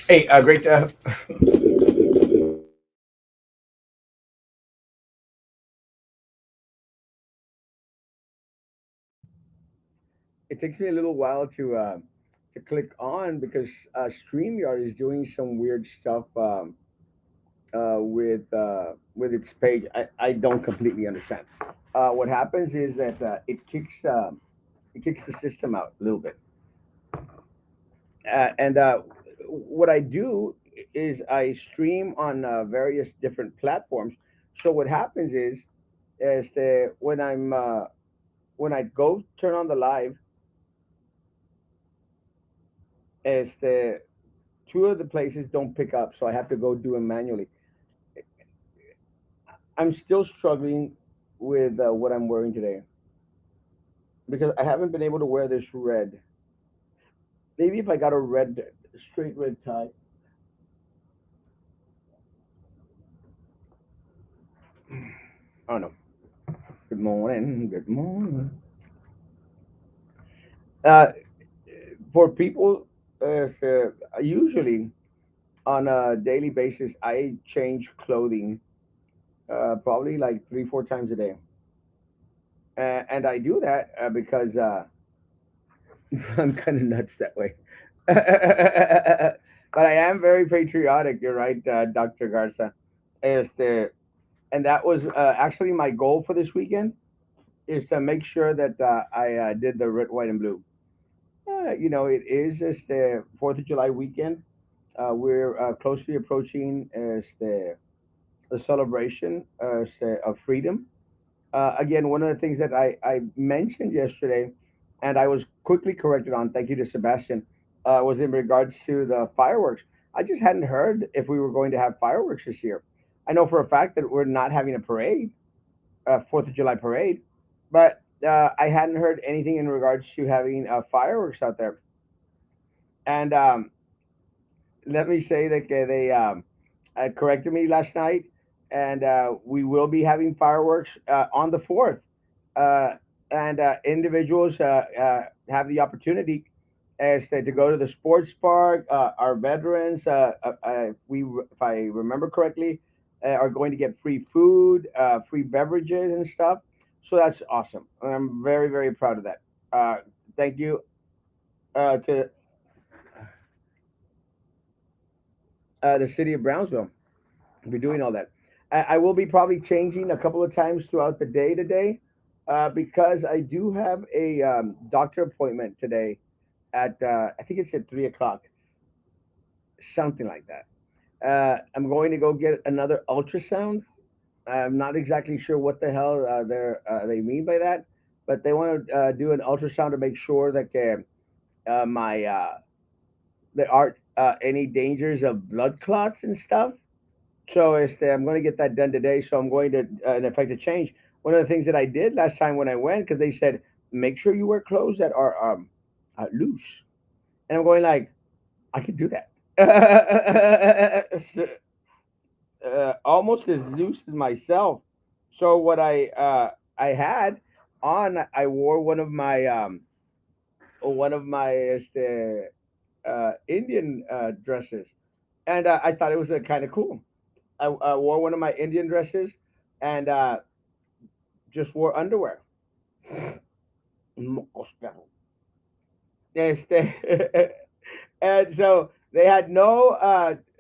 Hey, great. It takes me a little while to click on because Streamyard is doing some weird stuff with its page. I don't completely understand. What happens is that it kicks the system out a little bit, and what I do is I stream on various different platforms. So what happens is the when I go turn on the live, is the two of the places don't pick up, so I have to go do them manually. I'm still struggling with what I'm wearing today because I haven't been able to wear this red. Maybe if I got a straight red tie. Oh no. Good morning. Good morning. Uh, for people, usually on a daily basis, I change clothing probably like 3, 4 times a day, and I do that because I'm kind of nuts that way. But I am very patriotic. You're right, Dr. Garza. Este, and that was actually my goal for this weekend is to make sure that I did the red, white, and blue. It is the Fourth of July weekend. We're closely approaching the celebration of freedom. Again, one of the things that I mentioned yesterday, and I was quickly corrected on, thank you to Sebastian, was in regards to the fireworks. I just hadn't heard if we were going to have fireworks this year. I know for a fact that we're not having a parade, Fourth of July parade, but I hadn't heard anything in regards to having fireworks out there. And let me say that they corrected me last night, and we will be having fireworks on the 4th. Uh, and individuals have the opportunity as to go to the sports park. Our veterans, if I remember correctly, are going to get free food, free beverages, and stuff. So that's awesome. And I'm very, very proud of that. Uh, Thank you to the city of Brownsville for doing all that. I will be probably changing a couple of times throughout the day today because I do have a doctor appointment today at I think it's at 3 o'clock, something like that. I'm going to go get another ultrasound. I'm not exactly sure what the hell they mean by that, but they want to do an ultrasound to make sure that my there aren't any dangers of blood clots and stuff. So I'm going to get that done today. So I'm going to, in effect, to change. One of the things that I did last time when I went, because they said, make sure you wear clothes that are loose. And I'm going like, I could do that. Almost as loose as myself. So what I had on, I wore one of my Indian dresses, and I thought it was kind of cool. I wore one of my Indian dresses, and just wore underwear. Mocos, perro. And so they had no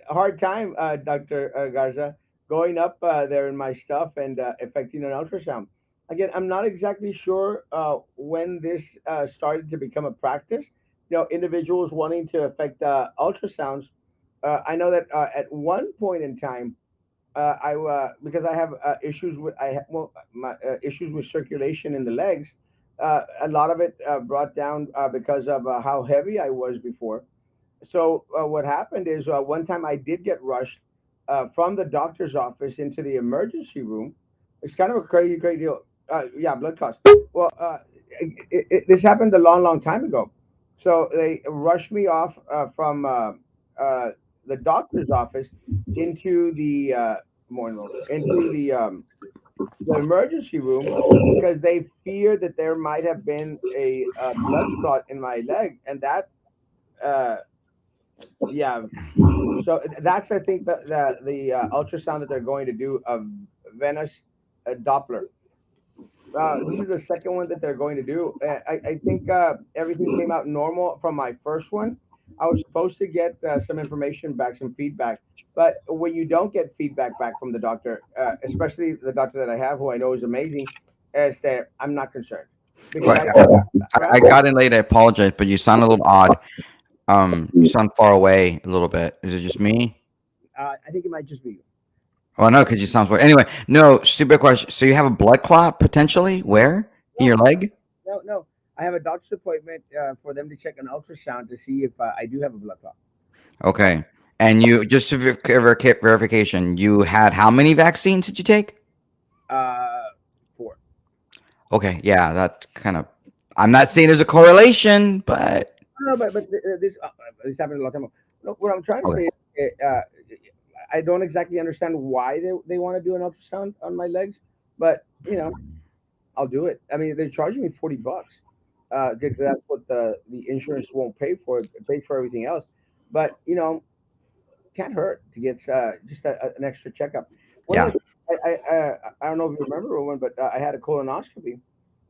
hard time, Dr. Garza, going up there in my stuff and effecting an ultrasound. Again, I'm not exactly sure when this started to become a practice. Individuals wanting to effect ultrasounds. I know that at one point in time, I because I have issues with my issues with circulation in the legs. A lot of it brought down because of how heavy I was before. So what happened is one time I did get rushed from the doctor's office into the emergency room. It's kind of a crazy, crazy deal. Yeah, blood clots. Well, this happened a long, long time ago. So they rushed me off from uh, the doctor's office into the morning into the emergency room because they feared that there might have been a blood clot in my leg, and that uh, Yeah. So that's I think the ultrasound that they're going to do of Venus Doppler. This is the second one that they're going to do. I think everything came out normal from my first one. I was supposed to get some information back, some feedback. But when you don't get feedback back from the doctor, especially the doctor that I have, who I know is amazing, is that I'm not concerned because Right. I I got in late. I apologize, but you sound a little odd. You sound far away a little bit. Is it just me? I think it might just be you. Oh no, because you sound far. Anyway, no, stupid question. So you have a blood clot potentially? Where? In No, your leg? no. I have a doctor's appointment for them to check an ultrasound to see if I do have a blood clot. Okay. And you just to verification, you had how many vaccines did you take? Uh, 4. Okay, yeah, that kind of. I'm not saying there's a correlation, but No, this happened a long time ago. No, what I'm trying to okay. say is, I don't exactly understand why they want to do an ultrasound on my legs, but I'll do it. I mean, they're charging me $40, because that's what the insurance won't pay for. It pays for everything else, but can't hurt to get just an extra checkup. One of Yeah, the I don't know if you remember one, but I had a colonoscopy.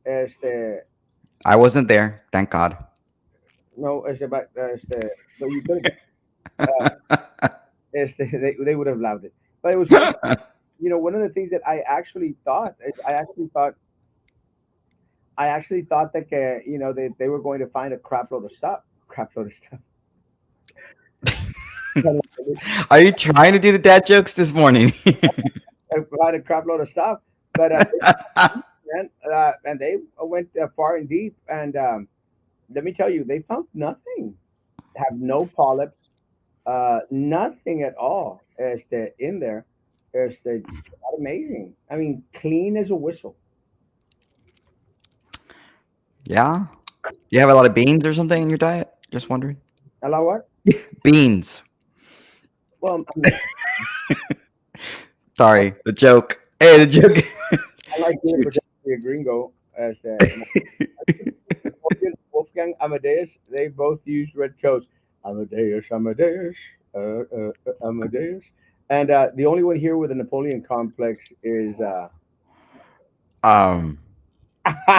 Este, I wasn't there. Thank God. no, no, you could have. They would have loved it. But it was funny. One of the things that I actually thought is I actually thought that they were going to find a crap load of stuff. Crap load of stuff. Are you trying to do the dad jokes this morning? Find a crap load of stuff. But and they went far and deep. And let me tell you, they found nothing. Have no polyps. Nothing at all. In there. Amazing. I mean, clean as a whistle. Yeah. You have a lot of beans or something in your diet? Just wondering. Hello, what? Beans. Well, I'm not. Sorry, the joke. Hey, the joke. I like being Shoot. pretend to be a gringo as Wolfgang Amadeus. They both used red coats. Amadeus, Amadeus, Amadeus. And the only one here with a Napoleon complex is Um.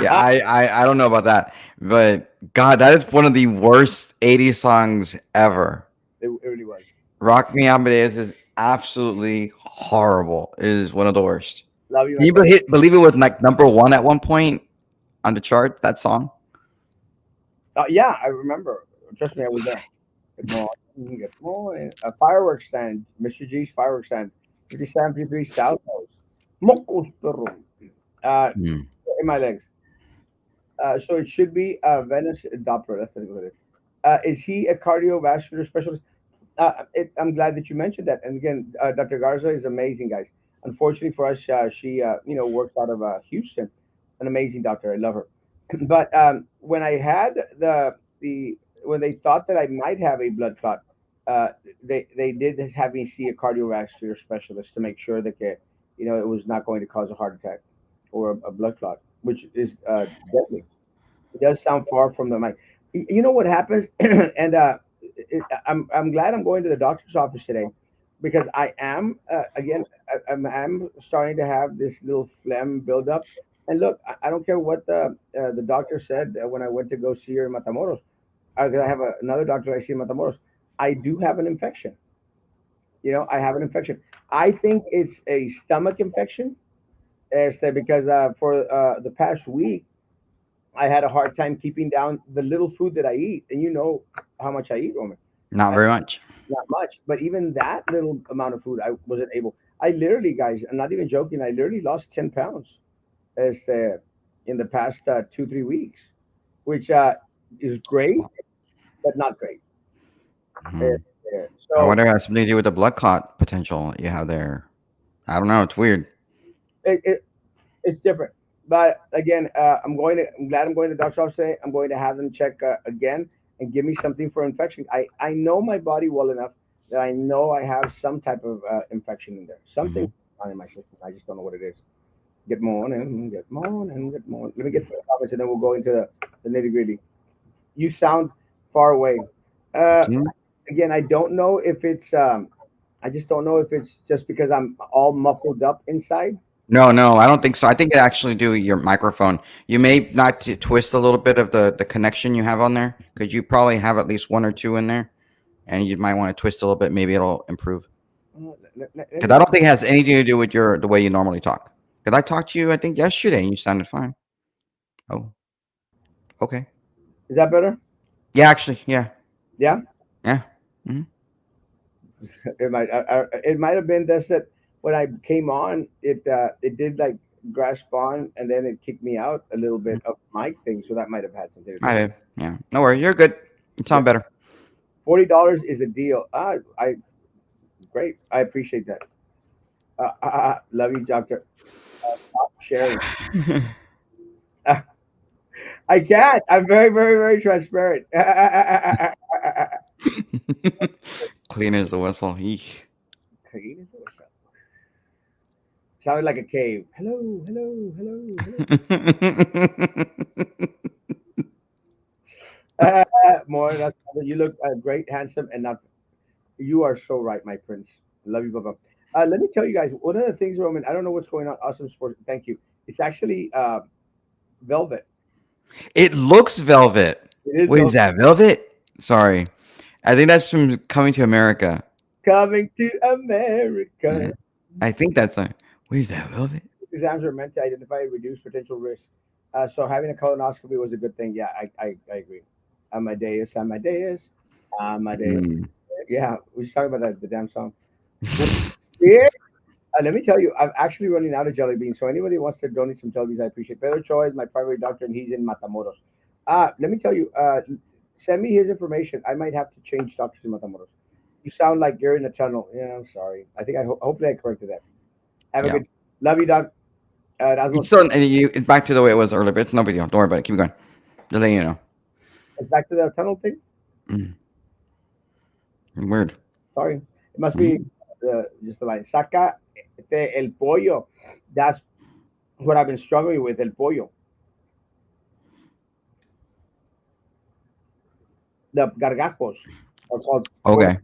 Yeah, I don't know about that, but God, that is one of the worst '80s songs ever. it really was. Rock Me Amadeus is absolutely horrible. It is one of the worst. Love you, Can my you friend. believe it was like number one at one point on the chart? That song. Yeah, I remember. Trust me, I was there. Good morning, good morning. A fireworks stand, Mr. G's fireworks stand, 5753 South Coast. Mocos perro. Uh, Hmm. in my legs. So it should be Venice Doppler. That's what it is. Is he a cardiovascular specialist? I'm glad that you mentioned that. And again, Dr. Garza is amazing, guys. Unfortunately for us, she works out of Houston. An amazing doctor. I love her. But when I had the when they thought that I might have a blood clot, uh, they did have me see a cardiovascular specialist to make sure that it was not going to cause a heart attack or a blood clot, which is deadly. It does sound far from the mic. You know what happens, and I'm glad I'm going to the doctor's office today because I am again I'm starting to have this little phlegm build up. And look, I don't care what the doctor said when I went to go see her in Matamoros. I have another doctor I see in Matamoros. I do have an infection. I have an infection. I think it's a stomach infection. Because for the past week I had a hard time keeping down the little food that I eat, and you know how much I eat, Roman. Not I, very much. not much, but even that little amount of food, I wasn't able. I literally, guys, I'm not even joking. I literally lost 10 pounds as in the past 2 3 weeks, which is great, but not great. Uh, Hmm. I so wonder if it has something to do with the blood clot potential you have there. I don't know. It's weird. it, it's different. But again, I'm glad I'm going to the doctor's office today. I'm going to have them check again and give me something for infection. I know my body well enough that I know I have some type of infection in there. Something Hmm. on in my system. I just don't know what it is. Good morning, good morning, good morning. Let me get to the office and then we'll go into the nitty gritty. You sound far away. Uh, See? again, I don't know if it's I just don't know if it's just because I'm all muffled up inside. No, no, I don't think so. I think it actually do your microphone. You may not twist a little bit of the connection you have on there because you probably have at least one or two in there, and you might want to twist a little bit. Maybe it'll improve. Let Because me I see. don't think it has anything to do with your the way you normally talk. Because I talked to you, I think yesterday, and you sounded fine. Oh, okay. Is that better? Yeah, actually, yeah, Yeah. yeah. Hmm. It might have been just that when I came on, it did like grasp on, and then it kicked me out a little bit of my thing, so that might have had something to do I with it. did. Yeah, no worries. You're good. You Yeah, sound better. $40 is a deal. I great. I appreciate that. Love you, Doctor. Stop sharing. I can't. I'm very, very, very transparent. Clean as the whistle. Eek. Sounded like a cave. Hello, hello, hello, hello. More than that, you look great, handsome, and not. You are so right, my prince. Love you, Baba. Let me tell you guys, one of the things, Roman, I don't know what's going on. Awesome sports. Thank you. It's actually velvet. It looks velvet. It is What is velvet. that? Velvet? Sorry. I think that's from Coming to America. Coming to America. Yeah. I think that's a. What is that? Velvet? Exams are meant to identify and reduce potential risks. So having a colonoscopy was a good thing. Yeah, I agree. Amadeus, Amadeus, Amadeus. Mm. Yeah, we should talk about that, the damn song. Well, yeah, let me tell you, I'm actually running out of jelly beans. So anybody who wants to donate some jelly beans, I appreciate. Pedro Choi is my primary doctor, and he's in Matamoros. Let me tell you, send me his information. I might have to change doctors in Matamoros. You sound like you're in a tunnel. Yeah, I'm sorry. I think hopefully I corrected that. Have a Yeah. good. Love you, Doc. It's Erasmo, still it's back to the way it was earlier, but it's no big deal. Don't worry about it. Keep going. Just letting you know. it's back to the tunnel thing. Mm. Weird. Sorry, it must be Mm. just the line. Saca el pollo. That's what I've been struggling with. El pollo, the gargajos are called pollo. Okay.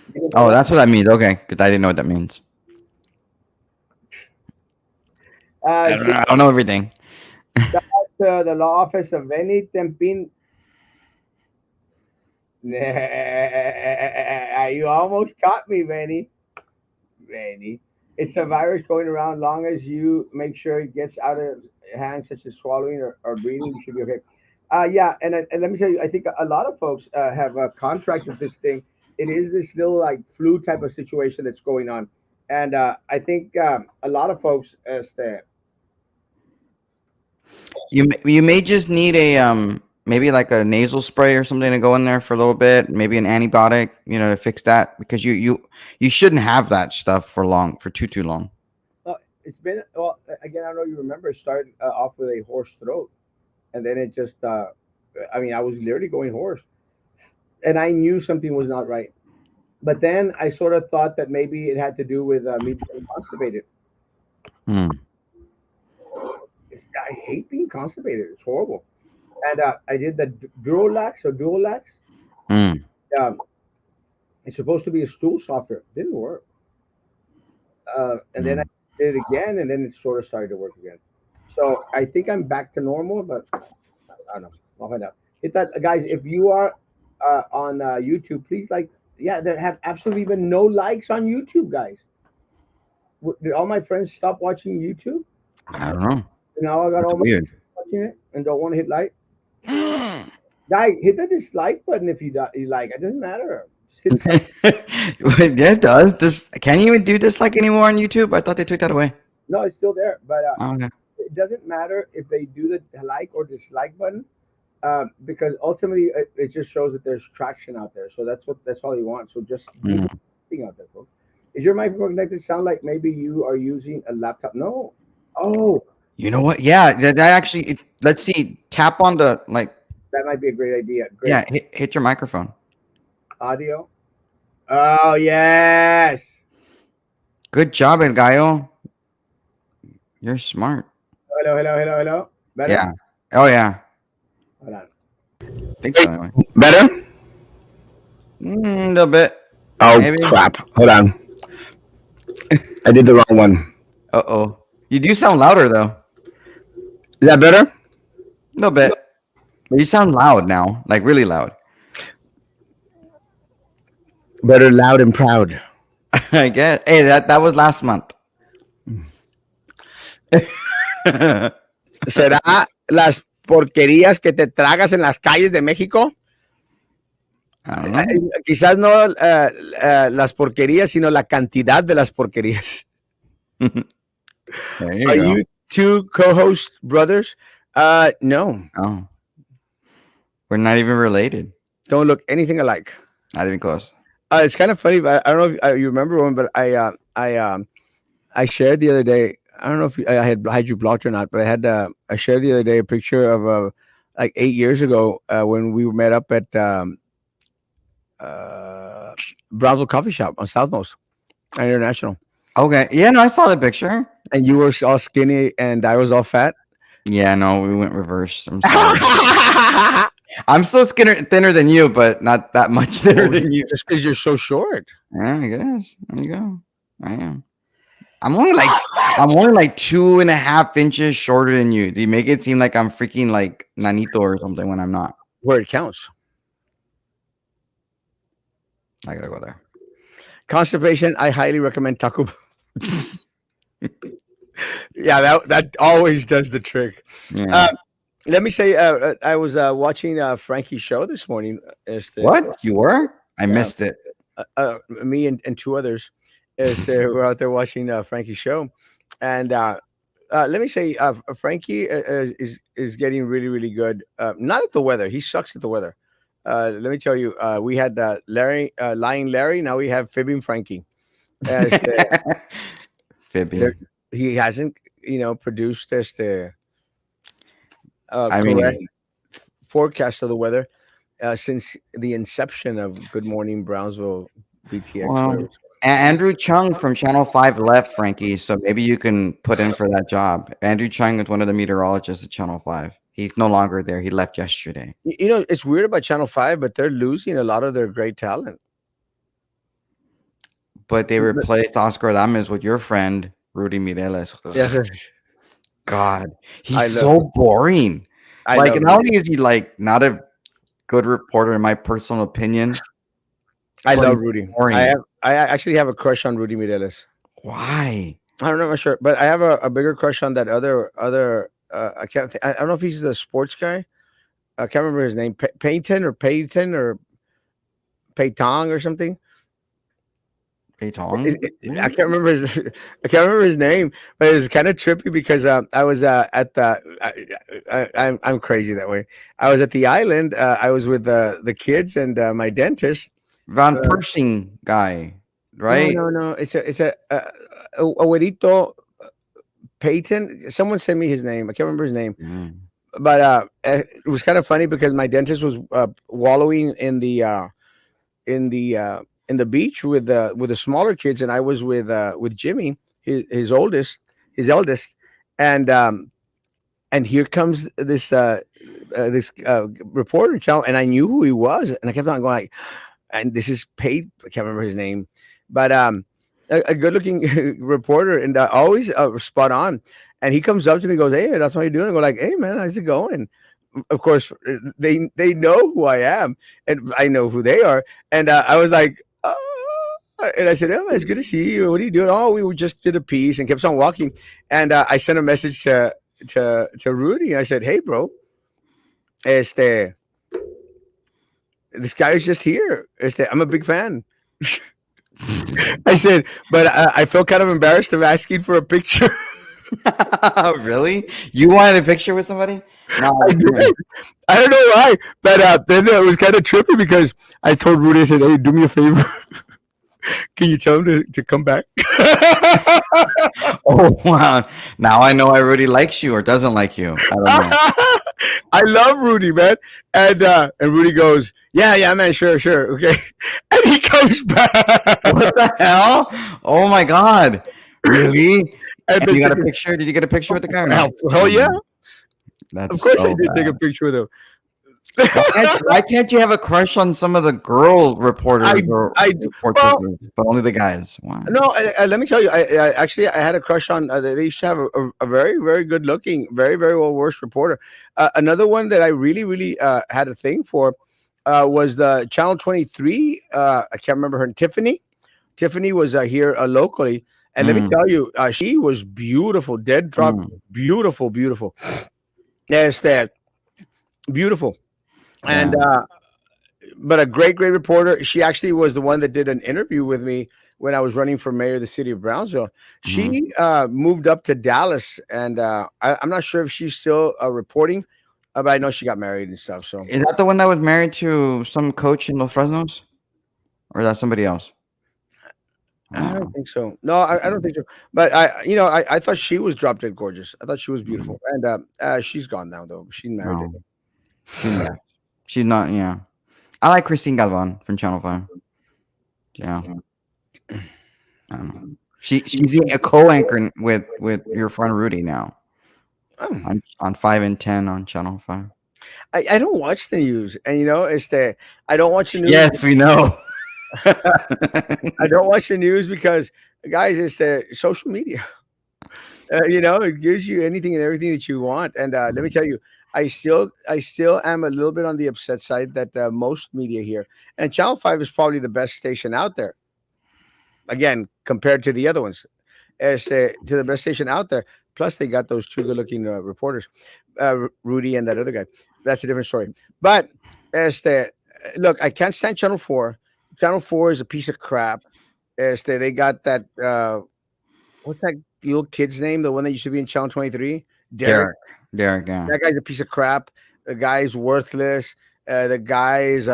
You didn't know Oh, that? that's what that means. Okay, because I didn't know what that means. Shoot I don't know everything. to the law office of any tempin. You almost caught me, Benny. Benny. It's a virus going around. Long as you make sure it gets out of hand, such as swallowing or breathing, you should be okay. Yeah, and let me tell you, I think a lot of folks have contracted this thing. It is this little like flu type of situation that's going on, and I think a lot of folks, You may just need a maybe like a nasal spray or something to go in there for a little bit. Maybe an antibiotic, to fix that because you shouldn't have that stuff for long for too long. it's been well again. I don't know you remember. It started off with a hoarse throat, and then it just. I mean, I was literally going hoarse, and I knew something was not right. But then I sort of thought that maybe it had to do with me being constipated. Mm, I hate being constipated. It's horrible. And I did the Durolax or Duolax. mm, It's supposed to be a stool softener. Didn't work. And then I mm. did it again, and then it sort of started to work again. So I think I'm back to normal, but I don't know. I'll find out. Hit that, guys. If you are on YouTube, please like. Yeah, there have absolutely been no likes on YouTube, guys. Did all my friends stop watching YouTube? I don't know. Now I got That's all my weird. watching it and don't want to hit like. Guys, hit the dislike button if you like. It doesn't matter. Just hit something. Yeah, it does. This can you even do this like anymore on YouTube? I thought they took that away. No, it's still there, but Oh, okay. it doesn't matter if they do the like or dislike button because ultimately it just shows that there's traction out there. So that's all you want. So just do the Mm. thing out there, folks. Is your microphone connected? Sound like maybe you are using a laptop? No. Oh, You know what? Yeah, that actually. Let's see. Tap on the like. that might be a great idea. Great Yeah, hit your microphone. audio. Oh yes. Good job, El Gallo. You're smart. Hello, hello, hello, hello. Better? Yeah. Oh yeah. Hold on. I think so anyway. Better? A little bit, Oh maybe. crap! Hold on, I did the wrong one. Uh oh. You do sound louder though. Is that better? A little bit. But you sound loud now, like really loud. Better, loud and proud. I guess. Hey, that was last month. I ¿Será las porquerías que te tragas en las calles de México? don't know. Quizás no las porquerías, sino la cantidad de las porquerías. There you Are go. you two co-host brothers? No, Oh, we're not even related. don't look anything alike. Not even close. It's kind of funny, but I don't know if you remember one, but I shared the other day. I don't know if I had you blocked or not, but I shared the other day a picture of like 8 years ago when we met up at uh, Brownsville Coffee Shop on Southmost and International, Okay. Yeah, no, I saw the picture. and you were all skinny and I was all fat. Yeah, no, we went reverse. I'm sorry. I'm still thinner than you, but not that much thinner than you. Just because you're so short. Yeah, I guess. There you go. I am. I'm only like 2.5 inches shorter than you. Do you make it seem like I'm freaking like Nanito or something when I'm not? Where it counts. I gotta go there. Constipation, I highly recommend Taco Bell. Yeah, that always does the trick. Yeah. Let me say, I was watching Frankie's show this morning. What? You were? I Yeah. missed it. Me and two others were out there watching Frankie's show, and let me say, Frankie is getting really really good. Not at the weather; he sucks at the weather. Let me tell you, we had Larry, lying Larry. Now we have fibbing Frankie. Este, there, Fibbing. he hasn't, produced the I correct mean, forecast of the weather since the inception of Good Morning Brownsville BTX. well, Whatever. Andrew Chung from Channel 5 left, Frankie, so maybe you can put in for that job. Andrew Chung is one of the meteorologists at Channel 5. He's no longer there. He left yesterday. It's weird about Channel 5, but they're losing a lot of their great talent. But they replaced Oscar Adames with your friend, Rudy Mireles. Yes, sir. God, he's I so boring. I Like, love not Rudy. only is he like not a good reporter, in my personal opinion, I but love he's Rudy. boring. I actually have a crush on Rudy Mireles. Why? I don't know, I'm not sure, but I have a bigger crush on that other. I can't. I don't know if he's the sports guy. I can't remember his name. Payton or Paytong or something. Paytong? I can't remember his I can't remember his name, but it was kind of trippy because I was at the I'm crazy that way. I was at the island. I was with the kids and my dentist. Van Uh, Pershing guy, no, right? no, no. It's a abuelito Peyton. Someone sent me his name. I can't remember his name, Mm. but it was kind of funny because my dentist was wallowing in the in the beach with the smaller kids, and I was with Jimmy, his oldest, his eldest, and and here comes this reporter channel, and I knew who he was, and I kept on going like, and this is Pate, I can't remember his name, but a good looking reporter, and always spot on. And he comes up to me, and goes, "Hey, that's what you're doing." I go like, "Hey, man, how's it going?" Of course, they know who I am, and I know who they are. And I was like, and I said, "Oh, it's good to see you. What are you doing?" "Oh, we just did a piece," and kept on walking. And I sent a message to Rudy. And I said, "Hey, bro, este, this guy is just here. I'm a big fan." I said, but I felt kind of embarrassed of asking for a picture. Really? You wanted a picture with somebody? No. I did. I don't know why, but then it was kind of trippy because I told Rudy, I said, "Hey, do me a favor. Can you tell him to come back?" Oh wow! Now I know everybody likes you or doesn't like you. I don't know. I love Rudy, man. And Rudy goes, "Yeah, yeah, man, sure, sure, okay." And he comes back. What the hell? Oh my god! Really? And And then you got a took picture? Did you get a picture with the guy or hell, no? hell yeah. That's Of course I so did take a bad. picture with him. Why can't you have a crush on some of the girl I reporters or I well reportresses, but only the guys? Why? no, let me tell you. I actually I had a crush on. They used to have a very very good looking, very very well versed reporter. Another one that I really really had a thing for was the Channel 23. I can't remember her. Tiffany. Tiffany was here locally, and let me Mm, tell you, she was beautiful, dead drop, mm, beautiful, beautiful. Yes, that beautiful, and yeah. but a great, great reporter. She actually was the one that did an interview with me when I was running for mayor of the city of Brownsville. Mhm. She moved up to Dallas, and I'm not sure if she's still reporting, but I know she got married and stuff. So Is that the one that was married to some coach in Los Fresnos, or is that somebody else? I don't Oh, think so. No, I don't think so. But I thought she was drop dead gorgeous. I thought she was mm, beautiful, and she's gone now though. She's married. I no, she left. She's not. Yeah, I like Christine Galvan from Channel Five. Yeah, I don't know. She's a co-anchor with your friend Rudy now think. on 5 and 10 on Channel 5. I don't watch the news, and it's the I don't watch the news. Yes, we know. I don't watch the news because, guys, it's the social media. It gives you anything and everything that you want. And let me tell you, I still am a little bit on the upset side that most media here, and Channel 5 is probably the best station out there. Again, compared to the other ones, as to the best station out there. Plus, they got those two good-looking reporters, Rudy and that other guy. That's a different story. But as the look, I can't stand Channel 4. Channel 4 is a piece of crap. As they got that what's that little kid's name? The one that used to be in Channel 23, Derek. Derek. Derek, yeah. That guy's a piece of crap. The guy's worthless. The guy's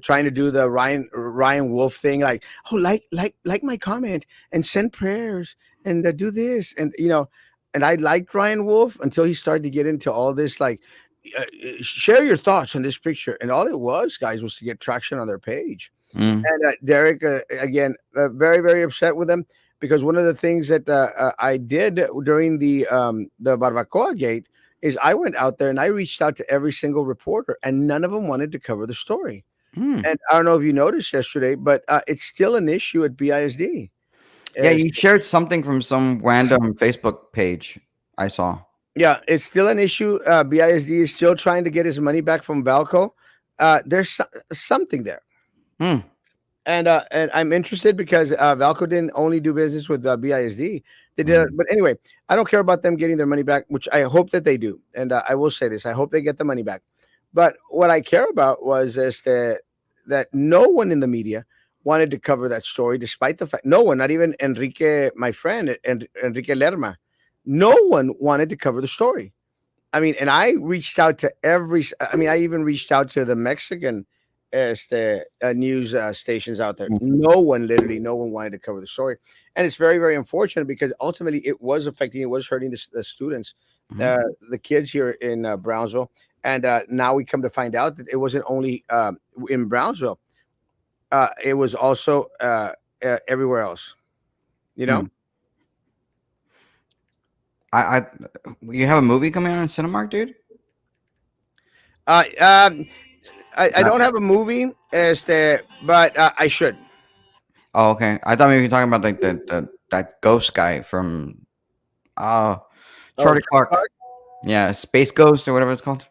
trying to do the Ryan Wolf thing, like, oh, like my comment and send prayers and do this, and and I liked Ryan Wolf until he started to get into all this, like, share your thoughts on this picture, and all it was, guys, was to get traction on their page. Mm, And Derek, again, very very upset with him because one of the things that I did during the Barbacoa Gate is I went out there and I reached out to every single reporter, and none of them wanted to cover the story. mm. And I don't know if you noticed yesterday, but it's still an issue at BISD. Yeah, It's, you shared something from some random Facebook page I saw. yeah, it's still an issue. BISD is still trying to get his money back from Valco. There's something there. Mm, And I'm interested because Valco didn't only do business with BISD. They did, mm, but anyway, I don't care about them getting their money back, which I hope that they do. And I will say this: I hope they get the money back. But what I care about was that no one in the media wanted to cover that story, despite the fact no one, not even Enrique, my friend, and Enrique Lerma, no one wanted to cover the story. I mean, and I reached out to every. I mean, I even reached out to the Mexican news stations out there. mm, No one, literally, no one wanted to cover the story, and it's very, very unfortunate because ultimately it was affecting, it was hurting the students, mhm. the kids here in Brownsville, and now we come to find out that it wasn't only in Brownsville, it was also everywhere else. You know, Mm. I you have a movie coming out in Cinemark, dude? uh, um, I Not, don't have a movie, but I should. oh, okay. I thought maybe you were talking about like that ghost guy from uh Oh, Charlie Clark. Yeah, Space Ghost or whatever it's called.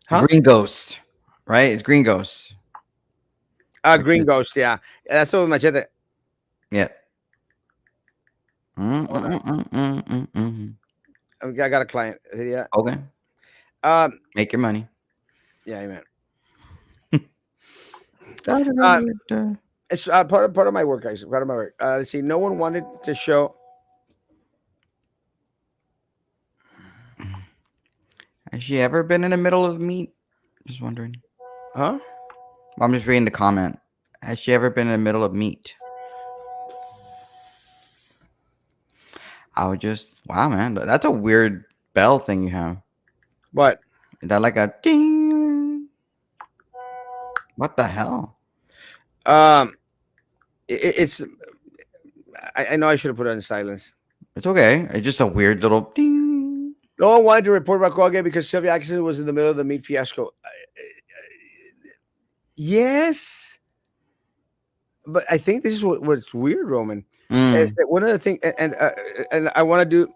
huh? Green Ghost, right? It's Green Ghost. Like Green Ghost, yeah. That's what Machete. yeah. Mm, Hold mm, on. mm, mm, mm, mm. I got a client. Yeah. Okay, Um. make your money. Yeah, amen. Da, da, da, Uh, da, da. it's part of my work, guys. Part of my work. Let's see. No one wanted to show. Has she ever been in the middle of meat? Just wondering. Huh? I'm just reading the comment. Has she ever been in the middle of meat? I would just wow, man. That's a weird bell thing you have. What? Is that like a ding? What the hell? Um. It's. I know I should have put it on silence. It's okay. It's just a weird little ding. No one wanted to report Barbacoa because Sylvia Atkinson was in the middle of the meat fiasco. Yes, but I think this is what's weird, Roman, is Mm, that one of the things, and I want to do.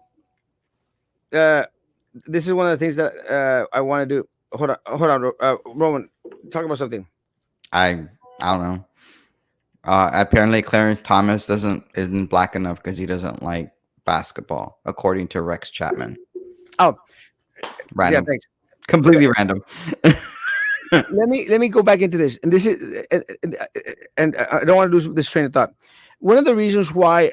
This is one of the things that I want to do. Hold on, Roman, talk about something. I I don't know. Apparently, Clarence Thomas doesn't isn't black enough because he doesn't like basketball, according to Rex Chapman. Oh, yeah, Random, thanks. completely random. Let me go back into this, and this is, and I don't want to lose this train of thought. One of the reasons why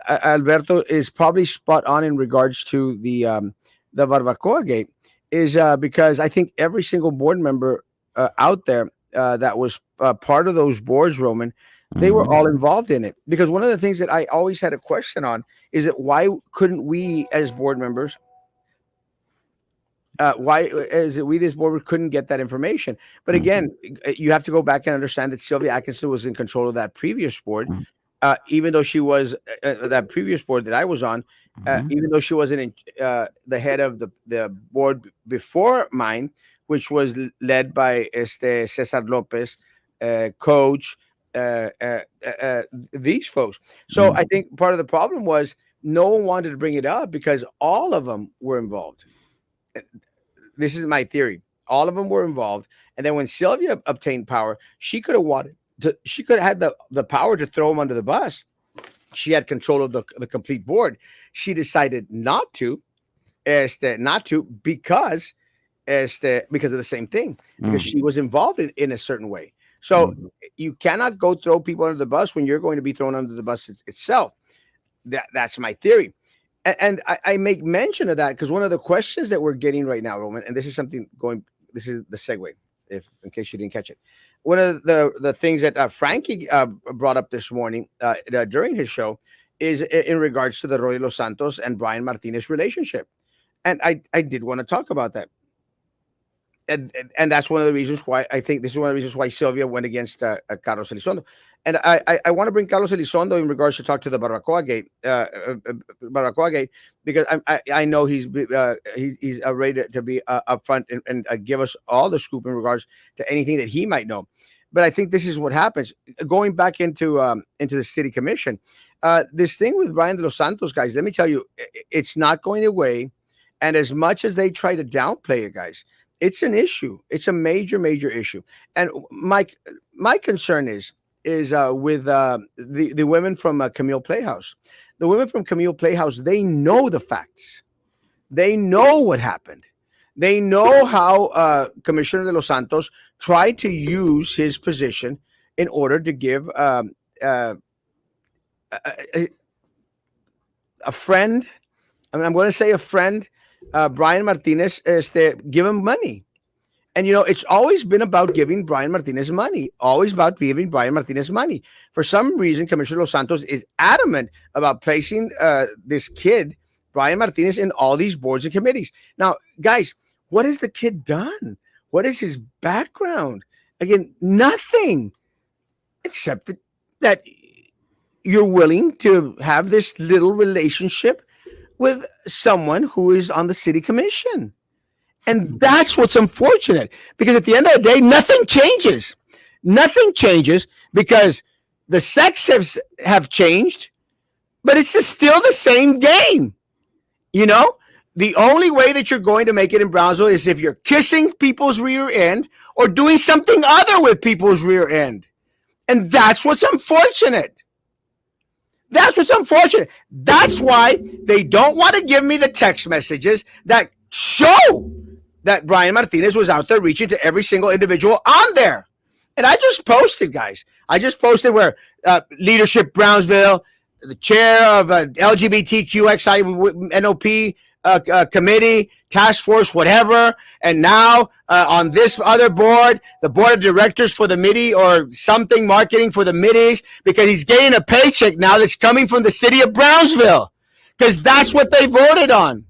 Alberto is probably spot on in regards to the barbacoa gate is because I think every single board member out there that was part of those boards, Roman, they were Hmm. all involved in it. Because one of the things that I always had a question on is that why couldn't we as board members why is it we this board couldn't get that information? But again, you have to go back and understand that Sylvia Atkinson was in control of that previous board, even though she was that previous board that I was on, Hmm. even though she wasn't the head of the board before mine, which was led by Cesar Lopez, coach, uh, uh, uh, uh, these folks. So I think part of the problem was no one wanted to bring it up because all of them were involved. This is my theory. All of them were involved, and then when Sylvia obtained power, she could have wanted to. She could have had the power to throw him under the bus. She had control of the complete board. She decided not to, not to because of the same thing, because she was involved in a certain way. So you cannot go throw people under the bus when you're going to be thrown under the bus itself. That's my theory. And I make mention of that because one of the questions that we're getting right now, Roman, and this is something going, this is the segue, if in case you didn't catch it. One of the things that Frankie brought up this morning during his show is in regards to the Roy Los Santos and Brian Martinez relationship. And I did want to talk about that. And that's one of the reasons why I think this is one of the reasons why Sylvia went against Carlos Elizondo. And I want to bring Carlos Elizondo in regards to talk to the Barbacoa Gate, because I know he's ready to be upfront and give us all the scoop in regards to anything that he might know. But I think this is what happens. Going back into the city commission, this thing with Brian de los Santos, guys. Let me tell you, it's not going away. And as much as they try to downplay it, guys, it's an issue. It's a major, major issue. And my concern is with the women from Camille Playhouse. The women from Camille Playhouse, they know the facts. They know what happened. They know how Commissioner de los Santos tried to use his position in order to give a, a friend. I mean, I'm going to say a friend, Brian Martinez, give him money. And it's always been about giving Brian Martinez money, always about giving Brian Martinez money. For some reason, Commissioner Los Santos is adamant about placing this kid, Brian Martinez, in all these boards and committees. Now, guys, what has the kid done? What is his background? Again, nothing except that you're willing to have this little relationship with someone who is on the city commission. And that's what's unfortunate, because at the end of the day, nothing changes. Nothing changes because the sex have changed, but it's still the same game. You know, the only way that you're going to make it in Brownsville is if you're kissing people's rear end or doing something other with people's rear end. And that's what's unfortunate. That's what's unfortunate. That's why they don't want to give me the text messages that show that Brian Martinez was out there reaching to every single individual on there. And I just posted, guys. I just posted where Leadership Brownsville, the chair of LGBTQXI NOP committee, task force, whatever, and now on this other board, the board of directors for the MIDI or something marketing for the MIDIs, because he's getting a paycheck now that's coming from the city of Brownsville, because that's what they voted on.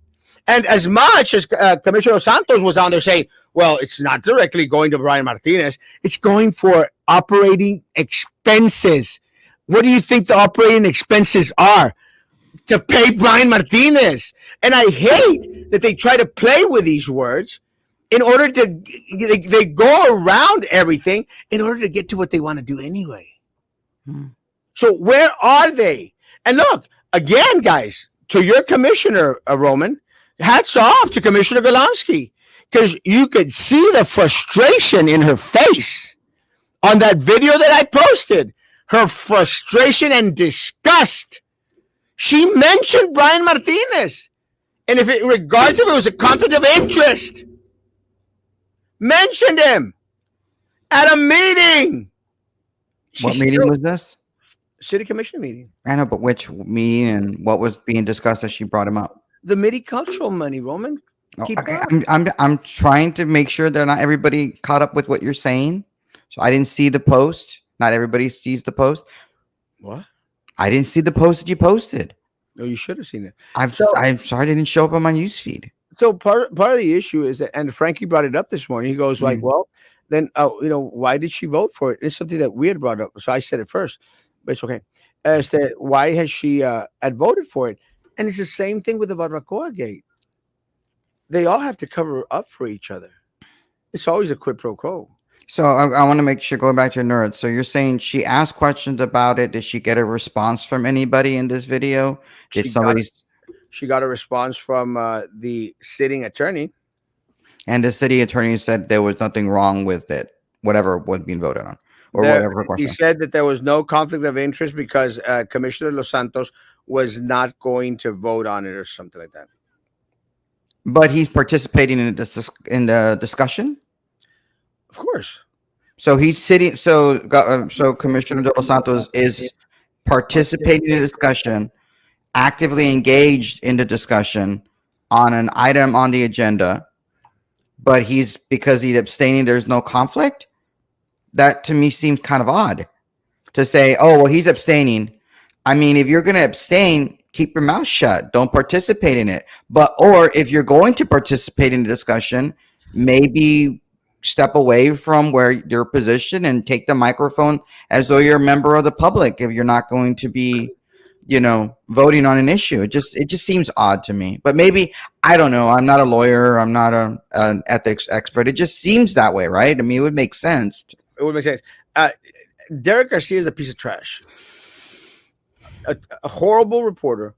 And as much as Commissioner Santos was on there saying, well, it's not directly going to Brian Martinez, it's going for operating expenses. What do you think the operating expenses are? to pay Brian Martinez. And I hate that they try to play with these words in order to, they go around everything in order to get to what they want to do anyway. Hmm. So where are they? And look, again, guys, to your commissioner, Roman, hats off to Commissioner Golansky, because you could see the frustration in her face on that video that I posted. Her frustration and disgust. She mentioned Brian Martinez. And if it, regardless if it was a conflict of interest, mentioned him at a meeting. What meeting was this? City commission meeting. I know, but which meeting and what was being discussed as she brought him up? The MIDI-cultural money, Roman. Oh, Keep okay, up. I'm trying to make sure that not everybody caught up with what you're saying. So I didn't see the post. Not everybody sees the post. What? I didn't see the post that you posted. No, you should have seen it. I'm sorry it didn't show up on my newsfeed. So part of the issue is that, and Frankie brought it up this morning. He goes like, "Well, then why did she vote for it?" It's something that we had brought up, so I said it first, but it's okay. As to why has she had voted for it, and it's the same thing with the Barbacoa Gate. They all have to cover up for each other. It's always a quid pro quo. So I want to make sure, going back to nerd. So you're saying she asked questions about it. Did she get a response from anybody in this video? Did somebody? She got a response from the sitting attorney. And the city attorney said there was nothing wrong with it, whatever was being voted on, or whatever question. He said that there was no conflict of interest because Commissioner Los Santos was not going to vote on it or something like that. But he's participating in the discussion. Of course. So he's sitting. So Commissioner De Los Santos is participating in the discussion, actively engaged in the discussion on an item on the agenda. But because he's abstaining, there's no conflict. That to me seems kind of odd to say, oh, well, he's abstaining. I mean, if you're going to abstain, keep your mouth shut. Don't participate in it. Or if you're going to participate in the discussion, maybe step away from where your position and take the microphone as though you're a member of the public. If you're not going to be, voting on an issue, it just seems odd to me. But maybe, I don't know. I'm not a lawyer. I'm not an ethics expert. It just seems that way, right? I mean, it would make sense. It would make sense. Derek Garcia is a piece of trash. A horrible reporter.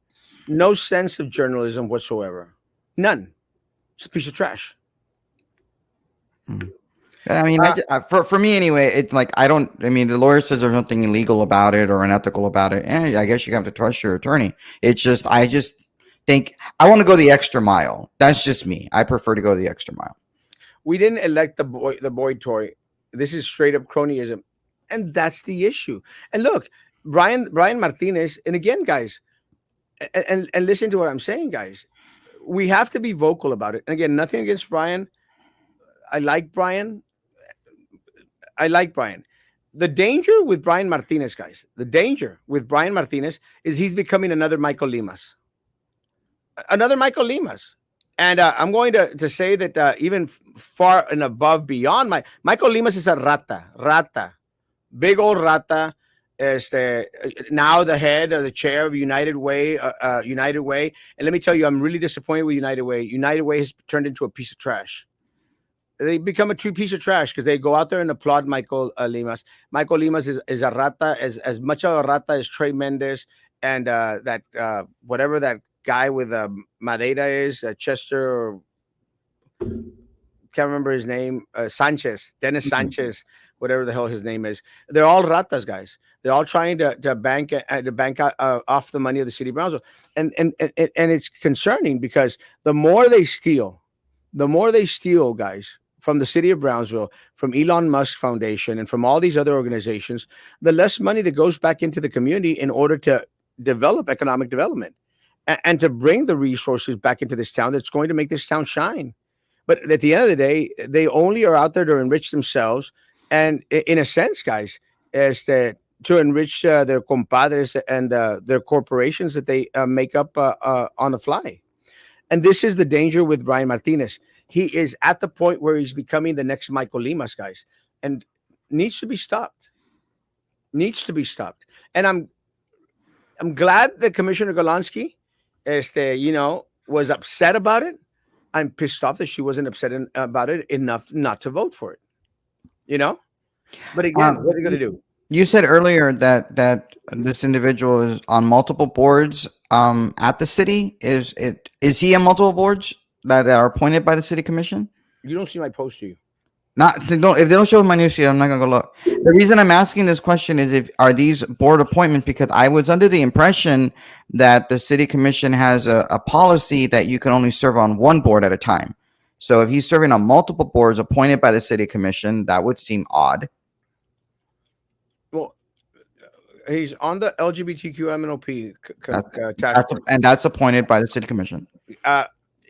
No sense of journalism whatsoever. None. It's a piece of trash. I mean, for me anyway, it's like the lawyer says there's nothing illegal about it or unethical about it. I guess you have to trust your attorney. It's just, I just think I want to go the extra mile. That's just me. I prefer to go the extra mile. We didn't elect the boy Tory. This is straight up cronyism. And that's the issue. And look, Brian Martinez, and again, guys, and listen to what I'm saying, guys. We have to be vocal about it. And again, nothing against Brian. I like Brian. The danger with Brian Martinez, guys, is he's becoming another Michael Limas. And I'm going to say that even far and above beyond Michael Limas is a rata, big old rata. Now the head of the chair of United Way. And let me tell you, I'm really disappointed with United Way. United Way has turned into a piece of trash. They become a true piece of trash because they go out there and applaud Michael Limas. Michael Limas is a rata, as much of a rata as Trey Mendez and that whatever that guy with Madeira is, Chester, or can't remember his name, Dennis Sanchez, whatever the hell his name is. They're all ratas, guys. They're all trying to bank off the money of the city of Brownsville, and it's concerning because the more they steal, guys, from the city of Brownsville, from Elon Musk Foundation, and from all these other organizations, the less money that goes back into the community in order to develop economic development and to bring the resources back into this town that's going to make this town shine. But at the end of the day, they only are out there to enrich themselves. And in a sense, guys, is to enrich their compadres and their corporations that they make up on the fly. And this is the danger with Brian Martinez. He is at the point where he's becoming the next Michael Limas, guys, and needs to be stopped. And I'm glad that Commissioner Golansky, was upset about it. I'm pissed off that she wasn't upset about it enough not to vote for it. You know, but again, what are you gonna You, do? you said earlier that this individual is on multiple boards at the city. Is he on multiple boards that are appointed by the city commission? You don't see my post to you. Not they don't if they don't show my news feed, I'm not gonna go look. The reason I'm asking this question is if are these board appointments because I was under the impression that the city commission has a policy that you can only serve on one board at a time. So if he's serving on multiple boards appointed by the city commission, that would seem odd. Well, he's on the LGBTQ MNOP That, task force. and that's appointed by the city commission. Uh,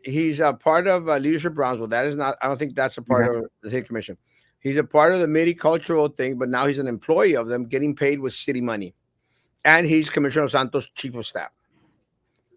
he's a part of Leadership Brownsville. That is not. I don't think that's a part Okay. of the city commission. He's a part of the MIDI cultural thing, but now he's an employee of them, getting paid with city money, and he's Commissioner Santos' chief of staff.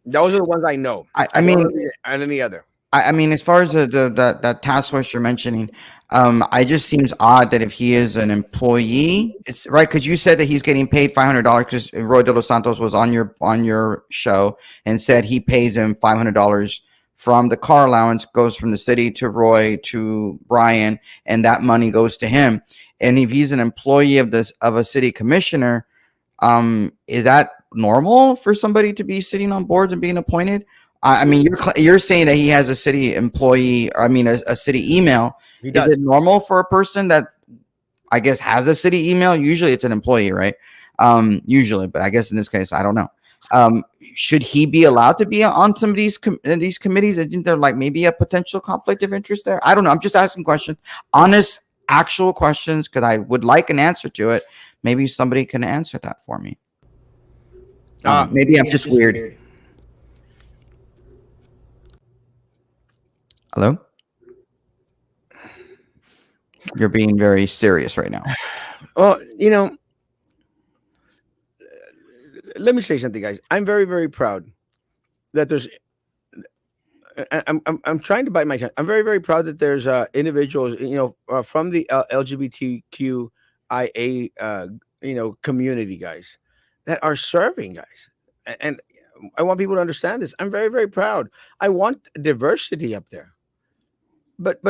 Those are the ones I know. I I don't mean, know any other. I mean, as far as that task force you're mentioning, I just seems odd that if he is an employee, it's right because you said that he's getting paid $500 because Roy de los Santos was on your show and said he pays him $500 from the car allowance goes from the city to Roy to Brian, and that money goes to him. And if he's an employee of a city commissioner, is that normal for somebody to be sitting on boards and being appointed? I mean, you're saying that he has a city employee, or I mean, a city email. He Is does. it normal for a person that I guess has a city email? Usually, it's an employee, right? Usually, but I guess in this case, I don't know. Should he be allowed to be on some of these committees? Isn't there like maybe a potential conflict of interest there? I don't know. I'm just asking questions, honest, actual questions, because I would like an answer to it. Maybe somebody can answer that for me. Maybe I'm just weird. Hello? You're being very serious right now. Well, let me say something, guys. I'm very, very proud that there's. I'm trying to bite my tongue. I'm very, very proud that there's individuals, from the LGBTQIA, community, guys, that are serving, guys, and I want people to understand this. I'm very, very proud. I want diversity up there, but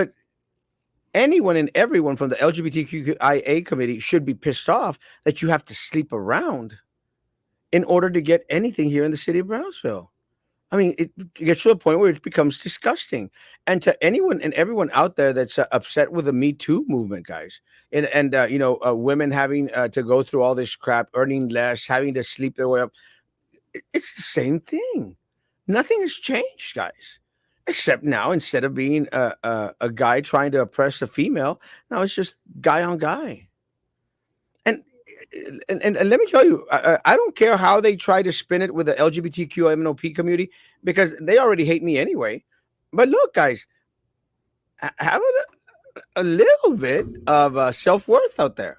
anyone and everyone from the LGBTQIA committee should be pissed off that you have to sleep around in order to get anything here in the city of Brownsville. I mean, it gets to a point where it becomes disgusting. And to anyone and everyone out there that's upset with the Me Too movement, guys, and women having to go through all this crap, earning less, having to sleep their way up, it's the same thing. Nothing has changed, guys. Except now, instead of being a guy trying to oppress a female, now it's just guy on guy. And and let me tell you, I don't care how they try to spin it with the LGBTQ community because they already hate me anyway. But look, guys, have a little bit of self worth out there.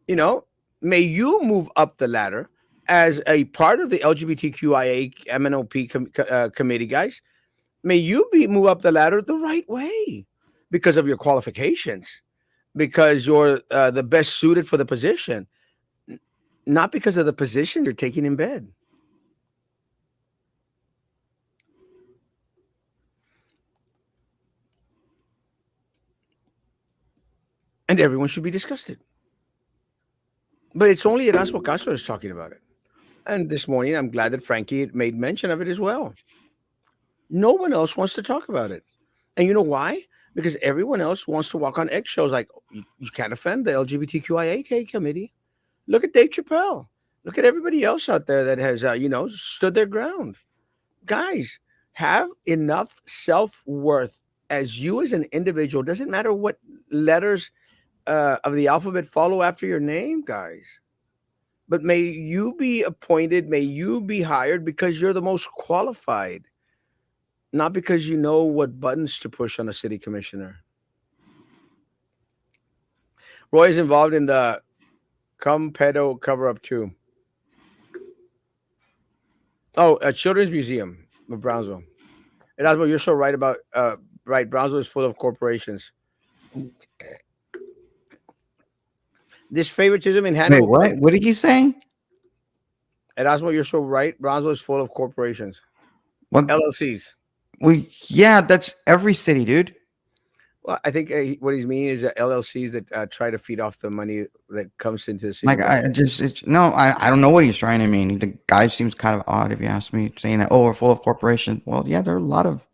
You know, may you move up the ladder as a part of the LGBTQIA committee, guys. May you move up the ladder the right way because of your qualifications, because you're the best suited for the position, not because of the position you're taking in bed. And everyone should be disgusted. But it's only Erasmo Castro is talking about it. And this morning, I'm glad that Frankie made mention of it as well. No one else wants to talk about it. And you know why? Because everyone else wants to walk on eggshells. Like, you can't offend the LGBTQIA committee. Look at Dave Chappelle. Look at everybody else out there that has, stood their ground. Guys, have enough self worth as you as an individual. Doesn't matter what letters of the alphabet follow after your name, guys. But may you be appointed, may you be hired because you're the most qualified, not because you know what buttons to push on a city commissioner. Roy is involved in the Cum Pedo cover up too. Oh, a Children's Museum of Brownsville. Erasmo, you're so right about right. Brownsville is full of corporations. This favoritism in Wait, Hannibal. what? What did he say? Erasmo, you're so right. Bronzo is full of corporations, Well, LLCs. yeah, that's every city, dude. Well, I think what he's meaning is LLCs that try to feed off the money that comes into the city of Like Bronzo. I just no, I don't know what he's trying to mean. The guy seems kind of odd if you ask me, saying that oh we're full of corporations. Well, yeah, there are a lot of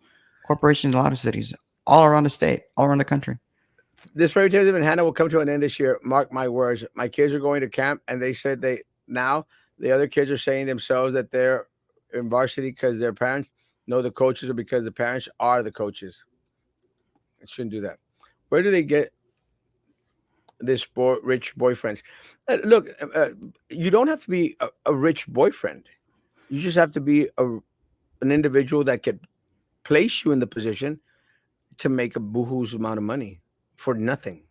corporations, in a lot of cities, all around the state, all around the country. This fairy tale in Hannah will come to an end this year. Mark my words. My kids are going to camp, and they said they now the other kids are saying themselves that they're in varsity because their parents know the coaches or because the parents are the coaches. It shouldn't do that. Where do they get this rich boyfriends? Look, you don't have to be a rich boyfriend. You just have to be an individual that can place you in the position to make a boohoo's amount of money for nothing.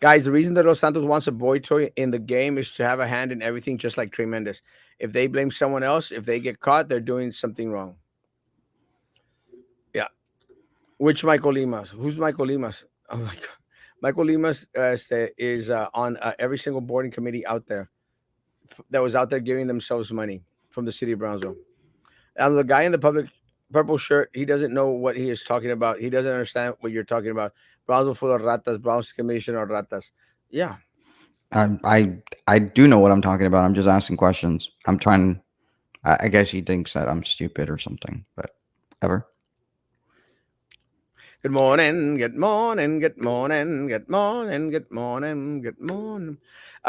Guys, the reason that Los Santos wants a boy toy in the game is to have a hand in everything, just like Trey Mendes. If they blame someone else, if they get caught, they're doing something wrong. Yeah. Which Michael Limas? Who's Michael Limas? Oh my God. Michael Limas is on every single boarding committee out there that was out there giving themselves money from the city of Brownsville. And the guy in the public purple shirt, he doesn't know what he is talking about. He doesn't understand what you're talking about. Brownsville full of ratas, Brownsville commission or ratas. Yeah. I do know what I'm talking about. I'm just asking questions. I'm trying. I guess he thinks that I'm stupid or something, but ever. Good morning, good morning, good morning, good morning, good morning, good morning.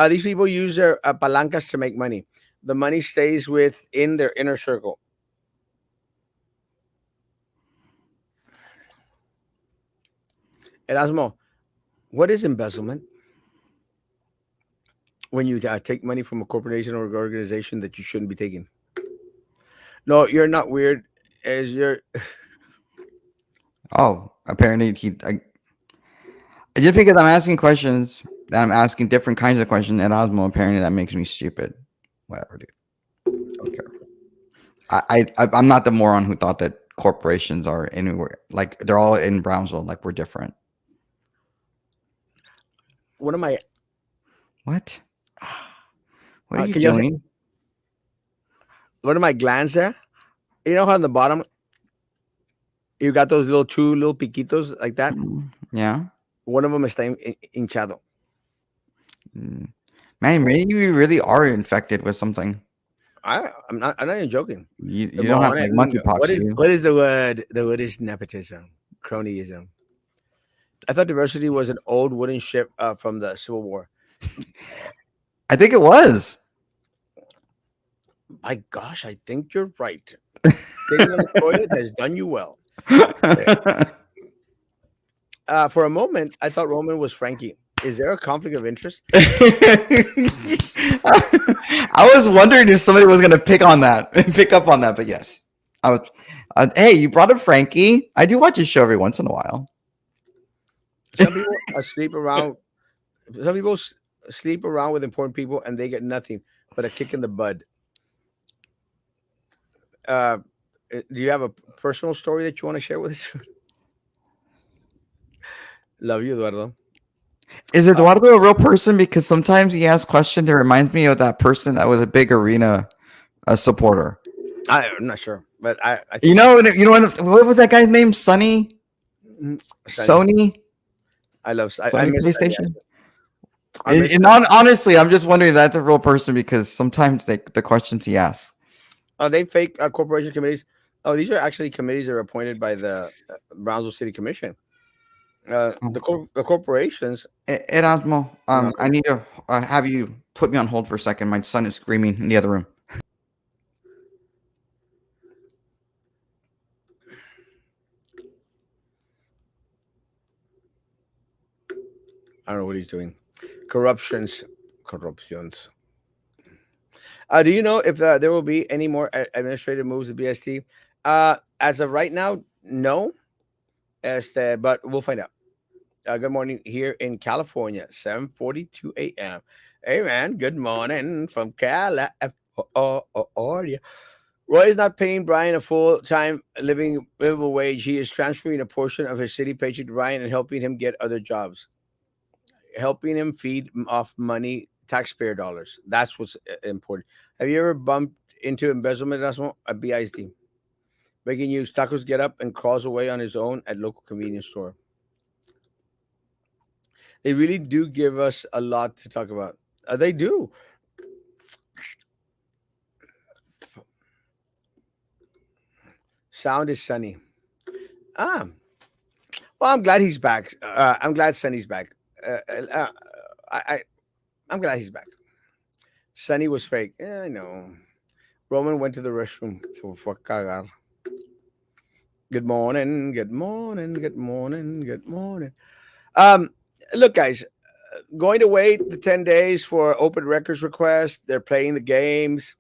These people use their palancas to make money. The money stays within their inner circle. Erasmo, what is embezzlement? When you take money from a corporation or organization that you shouldn't be taking. No, you're not weird. As you're Oh, apparently just because I'm asking questions, that I'm asking different kinds of questions at Osmo, apparently that makes me stupid. Whatever, dude. Don't care. I'm not the moron who thought that corporations are anywhere like they're all in Brownsville, like we're different. one of my. What? What are you Can you doing? one of my glands there? You know how on the bottom you got those little two little piquitos like that. Yeah. One of them está hinchado. Mm. Man, maybe you really are infected with something. I'm not even joking. You Good don't have like morning. monkeypox, do you? What is the word? The word is nepotism, cronyism. I thought diversity was an old wooden ship from the Civil War. I think it was. My gosh, I think you're right. Sitting on the toilet has done you well. For a moment, I thought Roman was Frankie. Is there a conflict of interest? I was wondering if somebody was gonna pick on that, pick up on that, but yes, I was. Hey, you brought up Frankie. I do watch his show every once in a while. Some people sleep around. Some people sleep around with important people and they get nothing but a kick in the bud. Uh, do you have a personal story that you want to share with us? Love you, Eduardo. Is Eduardo a real person? Because sometimes he asks questions that reminds me of that person that was a big arena supporter. I'm not sure, but I You think know, what was that guy's name? Sonny, Sunny. Sony, I love. I Sony miss Sunny. PlayStation. I miss. And honestly, I'm just wondering if that's a real person because sometimes the questions he asks. They fake corporation committees. Oh, these are actually committees that are appointed by the Brownsville City Commission. The corporations. Erasmo, No, I need to have you put me on hold for a second. My son is screaming in the other room. I don't know what he's doing. Corruptions. Do you know if there will be any more administrative moves at BST? As of right now, no. But we'll find out. Good morning here in California, 7:42 a.m. Hey man, good morning from California. Roy is not paying Brian a full-time livable wage. He is transferring a portion of his city paycheck to Brian and helping him get other jobs, helping him feed off money taxpayer dollars. That's what's important. Have you ever bumped into embezzlement, Erasmo? At BISD, making use tacos get up and crawls away on his own at local convenience store. They really do give us a lot to talk about. They do. Sound is sunny. Ah, well, I'm glad he's back. I'm glad Sunny's back. Uh, uh, uh, I I'm glad he's back. Sunny was fake. Yeah, I know. Roman went to the restroom to for cagar. Good morning. Good morning. Good morning. Good morning. Um, Look, guys, going to wait the 10 days for open records request. They're playing the games.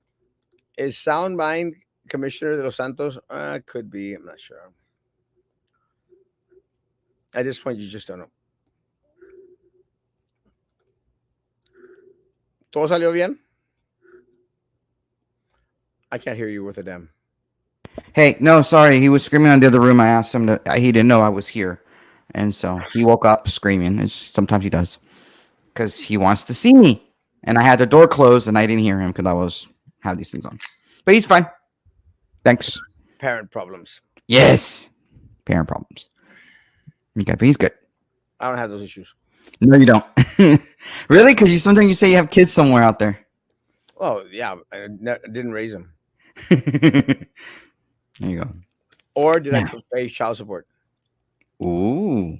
Is Sound Mind Commissioner de los Santos? Could be. I'm not sure. At this point, you just don't know. ¿Todo salió bien? I can't hear you with a damn. Hey, no, sorry. He was screaming in the other room. I asked him to. He didn't know I was here, and so he woke up screaming. Sometimes he does because he wants to see me. And I had the door closed, and I didn't hear him because I was have these things on. But he's fine. Thanks. Parent problems. Yes, parent problems. Okay, but he's good. I don't have those issues. No, you don't. Really? Because sometimes you say you have kids somewhere out there. Oh, yeah. Didn't raise them. There you go. Or did I Yeah. pay child support? Ooh.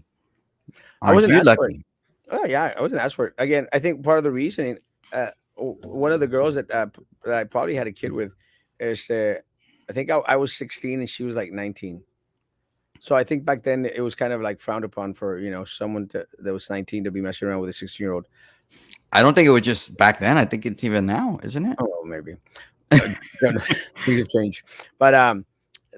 I Are wasn't you asked for it. lucky? Oh, yeah. I wasn't asked for it. Again, I think part of the reasoning, one of the girls that I probably had a kid with is, I think I was 16 and she was like 19. So I think back then it was kind of like frowned upon for, someone that was 19 to be messing around with a 16-year-old. I don't think it was just back then. I think it's even now, isn't it? Oh, maybe. Don't know. Things have changed. But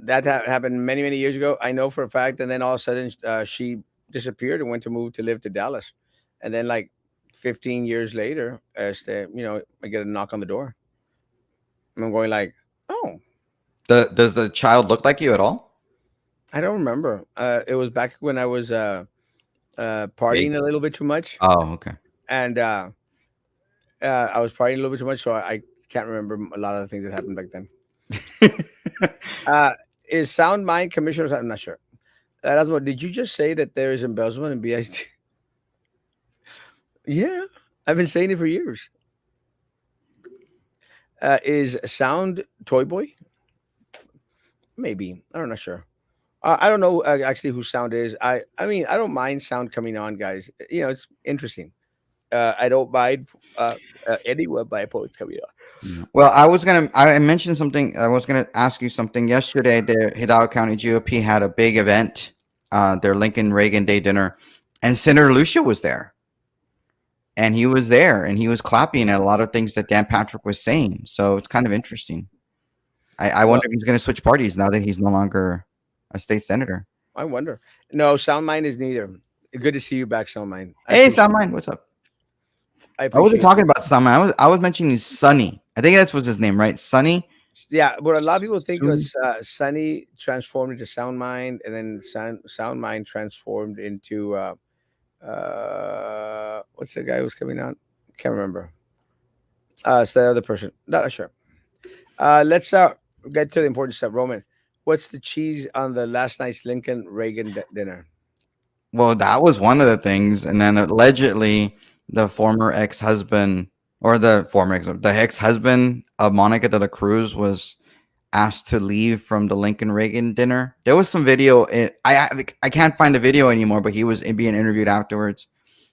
that happened many, many years ago. I know for a fact. And then all of a sudden, she disappeared and went to move to live to Dallas. And then, like 15 years later, I get a knock on the door. And I'm going like, oh, Does the child look like you at all? I don't remember. It was back when I was Big. partying a little bit too much, Oh, okay. and I was partying a little bit too much, so I can't remember a lot of the things that happened back then. Uh, is Sound Mind Commissioner? I'm not sure. Erasmo, did you just say that there is embezzlement in BIT? Yeah, I've been saying it for years. Is Sound Toy Boy? Maybe. I'm not sure. I don't know actually who Sound is. I mean, I don't mind Sound coming on, guys. It's interesting. I don't mind anyone by poets coming on. Yeah. Well, I mentioned something. I was gonna ask you something yesterday. The Hidalgo County GOP had a big event, their Lincoln Reagan Day dinner, and Senator Lucia was there, and he was there, and he was clapping at a lot of things that Dan Patrick was saying. So it's kind of interesting. I Well, wonder if he's gonna switch parties now that he's no longer a state senator. I wonder. No, Sound Mind is neither. Good to see you back, Sound Mind. Hey, Salmine, what's up? I I wasn't appreciate talking about Salmine. I was mentioning Sunny. I think that's what's his name, right? Sunny. Yeah, what a lot of people think Sun- was Sunny transformed into Sound Mind, and then Sound Mind transformed into what's the guy who's coming out? Can't remember. It's the other person. Not sure. Let's get to the important stuff. Roman, what's the cheese on the last night's Lincoln Reagan dinner? Well, that was one of the things, and then allegedly the former ex-husband or the ex-husband of Monica de la Cruz was asked to leave from the Lincoln Reagan dinner. There was some video. I can't find the video anymore, but he was being interviewed afterwards.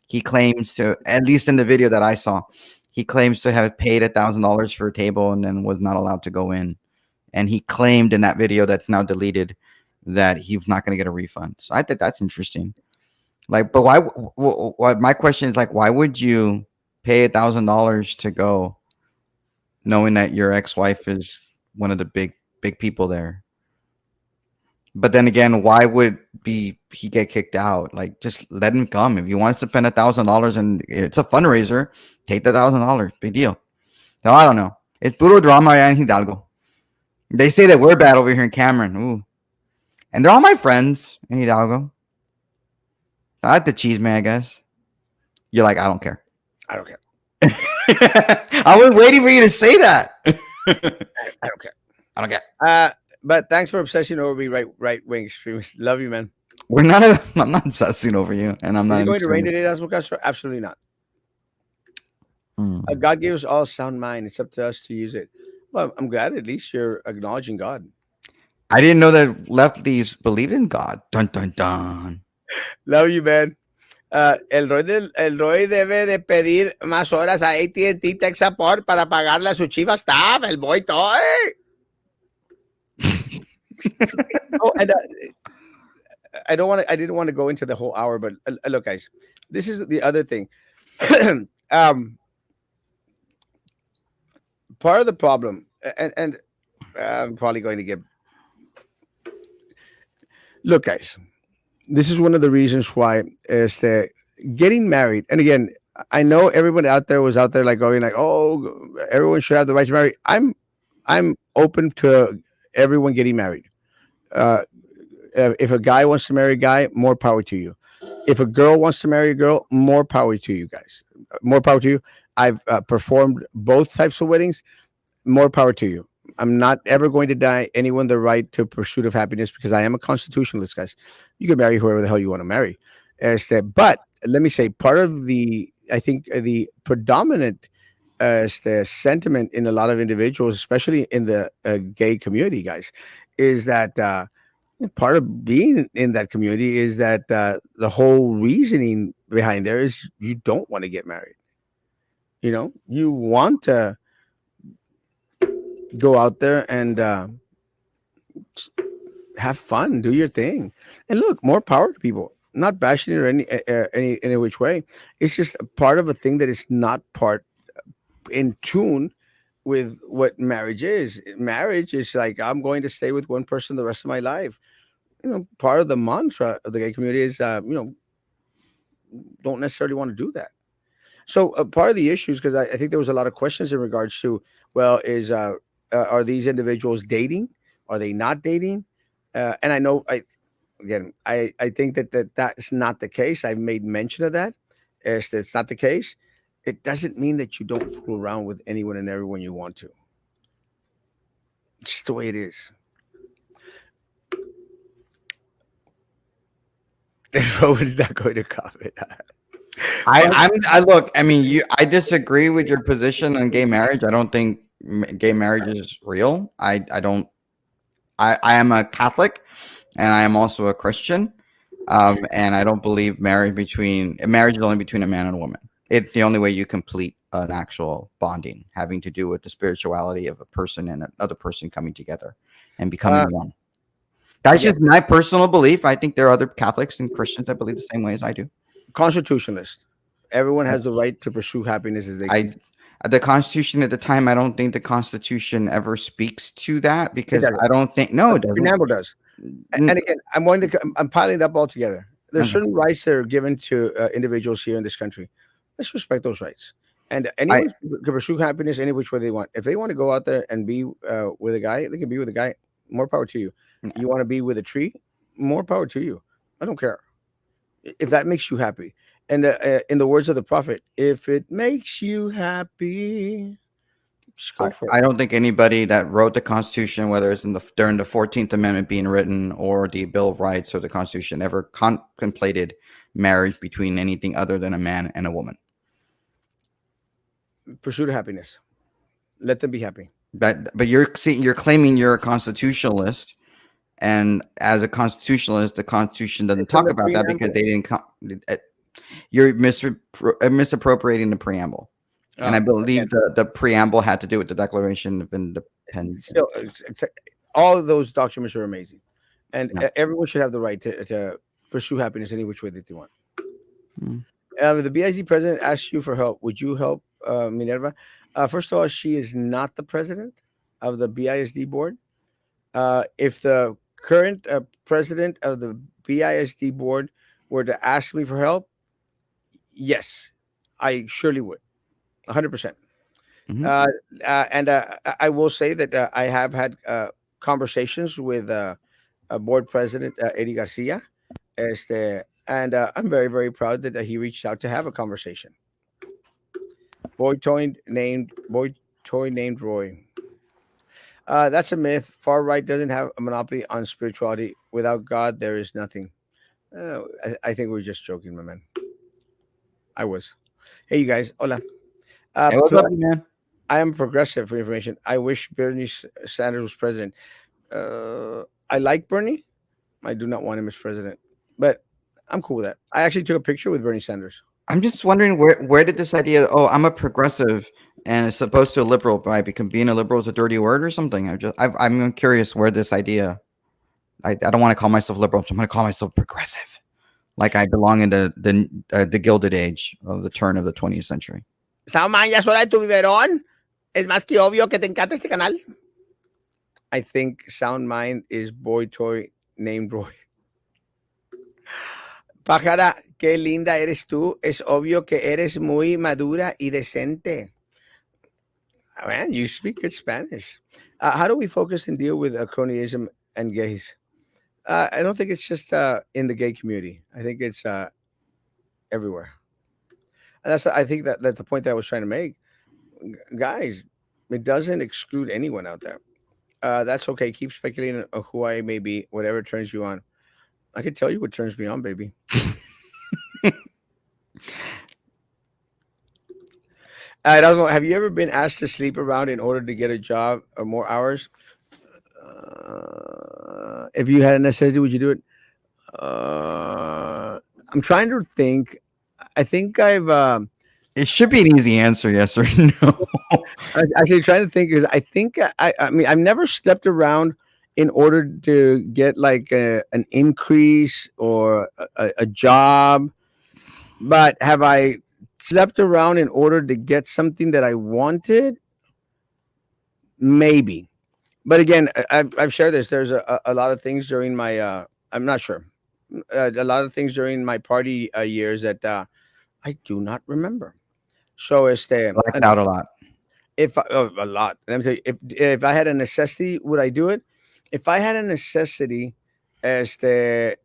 He claims to, at least in the video that I saw, he claims to have paid $1,000 for a table and then was not allowed to go in. And he claimed in that video that's now deleted that he's not going to get a refund. So I think that's interesting. Like, but why? What my question is like, why would you pay $1,000 to go, knowing that your ex-wife is one of the big people there? But then again, why would he get kicked out? Like, just let him come. If he wants to spend $1,000 and it's a fundraiser, take the $1,000. Big deal. So I don't know. It's puro drama in Hidalgo. They say that we're bad over here in Cameron. Ooh, and they're all my friends in Hidalgo. I like the cheese man, I guess. You're like, I don't care. I don't care. I was waiting for you to say that. I I don't care. don't get. Uh, but thanks for obsessing over me, right wing extremists. Love you, man. We're not. I'm not obsessing over you, and I'm Is not it an going to rain extremist. today, Erasmo Castro? Absolutely not. Hmm. God gave us all a sound mind. It's up to us to use it. Well, I'm glad at least you're acknowledging God. I didn't know that lefties believed in God. Dun dun dun. Love you, man. El Roy debe de pedir más horas a AT&T Tech Support para pagarle a su chiva staff, el boy toy. Oh, and I don't want to. I didn't want to go into the whole hour, but look, guys, this is the other thing. um, Part of the problem, and I'm probably going to get. Look, guys, this is one of the reasons why is that getting married. And again, I know everyone out there was out there like going like, oh, everyone should have the right to marry. I'm open to everyone getting married. Uh, if a guy wants to marry a guy, more power to you. If a girl wants to marry a girl, more power to you guys. More power to you. I've performed both types of weddings. More power to you. I'm not ever going to deny anyone the right to pursuit of happiness because I am a constitutionalist, guys. You can marry whoever the hell you want to marry. But let me say, part of the, I think the predominant the sentiment in a lot of individuals, especially in the gay community, guys, is that part of being in that community is that the whole reasoning behind there is you don't want to get married. You know, you want to go out there and have fun, do your thing, and look, more power to people. Not bashing it or any which way. It's just a part of a thing that is not part in tune with what marriage is. Marriage is like I'm going to stay with one person the rest of my life. You know, part of the mantra of the gay community is don't necessarily want to do that. So part of the issues, because I think there was a lot of questions in regards to, well, is are these individuals dating? Are they not dating? And I know, I think that's not the case. I've made mention of that. It's not the case. It doesn't mean that you don't fool around with anyone and everyone you want to. It's just the way it is. This Rowan's not going to comment. Well, I look. I mean, you. I disagree with your position on gay marriage. I don't think gay marriage is real. I don't. I am a Catholic, and I am also a Christian. And I don't believe marriage is only between a man and a woman. It's the only way you complete an actual bonding, having to do with the spirituality of a person and another person coming together and becoming uh, one. That's again, just my personal belief. I think there are other Catholics and Christians that believe the same way as I do. constitutionalist. Everyone has the right to pursue happiness as they see I fit. the Constitution at the time, I don't think the Constitution ever speaks to that It because doesn't. I don't think no, it The doesn't. preamble does. N- And again, I'm piling it up all together. There's Okay. certain rights that are given to individuals here in this country. Let's respect those rights. And I anyone can pursue happiness any which way they want. If they want to go out there and be with a guy, they can be with a guy. More power to you. You want to be with a tree? More power to you. I don't care if that makes you happy. And in the words of the prophet, if it makes you happy, just I go for it. I don't think anybody that wrote the Constitution, whether it's in the during the 14th Amendment being written or the Bill of Rights or the Constitution, ever contemplated marriage between anything other than a man and a woman. Pursue happiness. Let them be happy. But you're claiming you're a constitutionalist, and as a constitutionalist, the Constitution doesn't It's in talk the about that because preamble. they didn't. You're misappropriating the preamble, and I Again, believe the preamble had to do with the Declaration of Independence. still, all of those documents are amazing, and Yeah. everyone should have the right to pursue happiness any which way that they want. Mm. If the BIZ president asks you for help, would you help Minerva? First of all, she is not the president of the BISD board. If the current president of the BISD board were to ask me for help, yes, I surely would, 100%. Mhm. Uh, and I will say that I have had conversations with board president Eddie Garcia, and I'm very, very proud that he reached out to have a conversation. Boy toy named Roy. That's a myth. Far right doesn't have a monopoly on spirituality. Without God, there is nothing. I think we're just joking, my man. I was. Hey, you guys. Hola. Hey, what's Plus, up, man? I am progressive for information. I wish Bernie Sanders was president. I like Bernie. I do not want him as president, but I'm cool with that. I actually took a picture with Bernie Sanders. I'm just wondering where did this idea? Oh, I'm a progressive, and it's supposed to a liberal, by because being a liberal is a dirty word or something. I'm curious where this idea. I don't want to call myself liberal. So I'm going to call myself progressive, like I belong in the Gilded Age of the turn of the 20th century. Salman, ya es hora de tu biberón. Es más que obvio que te encanta este canal. I think Sound Mind is boy toy named Roy. Pájara, qué linda eres tú. Es obvio que eres muy madura y decente. Man, you speak good Spanish. How do we focus and deal with cronyism and gays? I don't think it's just in the gay community. I think it's everywhere. And I think that the point that I was trying to make, guys, it doesn't exclude anyone out there. That's okay. Keep speculating on who I may be, whatever turns you on. I can tell you what turns me on, baby. Erasmo, have you ever been asked to sleep around in order to get a job or more hours? If you had a necessity, would you do it? I'm trying to think. I think I've It should be an easy answer, yes or no. actually trying to think, because I think I mean, I've never slept around in order to get like an increase or a job, but have I slept around in order to get something that I wanted? Maybe. But again, I've shared this. There's a lot of things during my I'm not sure, a lot of things during my party years that I do not remember. So Blacked out a lot. if a lot. Let me tell you, if I had a necessity, would I do it? If I had a necessity, este,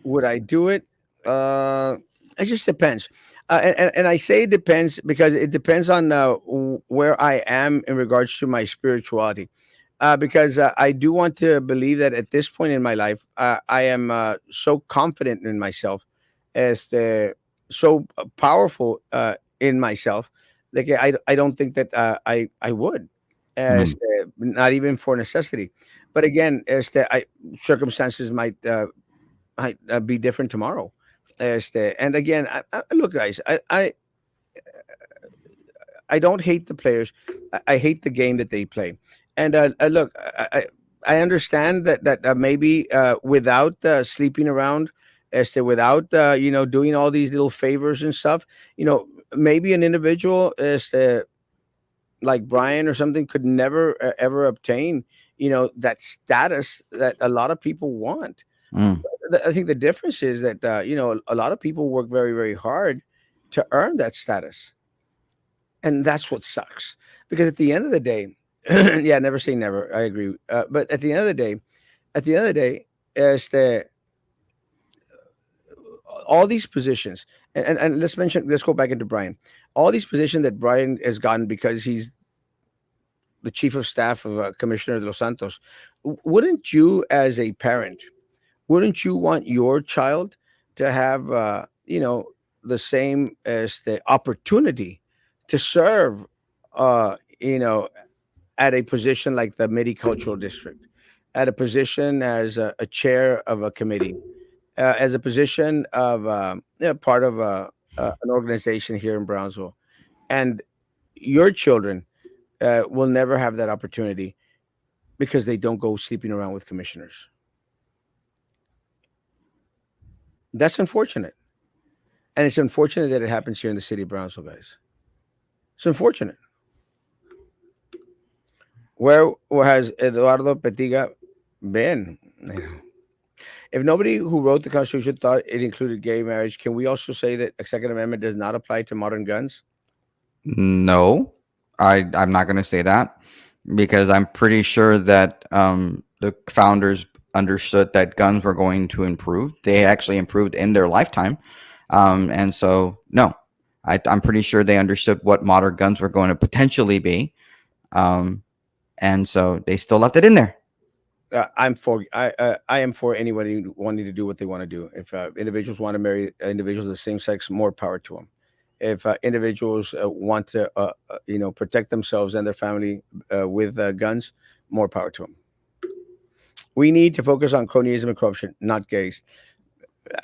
would I do it? It just depends. And I say it depends because it depends on where I am in regards to my spirituality. Because I do want to believe that at this point in my life, I am so confident in myself, as the so powerful in myself. Like I don't think that I would, as Mm. not even for necessity. But again, as circumstances might be different tomorrow. And again, look, guys, I don't hate the players. I hate the game that they play. And look, I understand that maybe without sleeping around, without doing all these little favors and stuff, maybe an individual like Brian or something could never ever obtain that status that a lot of people want. Mm. I think the difference is that a lot of people work very very hard to earn that status, and that's what sucks. Because at the end of the day, yeah, never say never. I agree. But at the end of the day, este, all these positions, and let's go back into Brian. All these positions that Brian has gotten because he's the chief of staff of Commissioner de los Santos. Wouldn't you, as a parent, wouldn't you want your child to have the same as the opportunity to serve at a position like the Midi Cultural District, at a position as a chair of a committee, as a position of part of an organization here in Brownsville, and your children will never have that opportunity because they don't go sleeping around with commissioners. That's unfortunate. And it's unfortunate that it happens here in the city of Brownsville, guys. It's unfortunate. Where has Eduardo Petiga been? If nobody who wrote the Constitution thought it included gay marriage, can we also say that a Second Amendment does not apply to modern guns? No, I'm not going to say that because I'm pretty sure that the founders understood that guns were going to improve. They actually improved in their lifetime, and so no. I'm pretty sure they understood what modern guns were going to potentially be, um, and so they still left it in there. I am for anybody wanting to do what they want to do. If individuals want to marry individuals of the same sex, more power to them. If individuals want to protect themselves and their family with guns, more power to them. We need to focus on cronyism and corruption, not gays.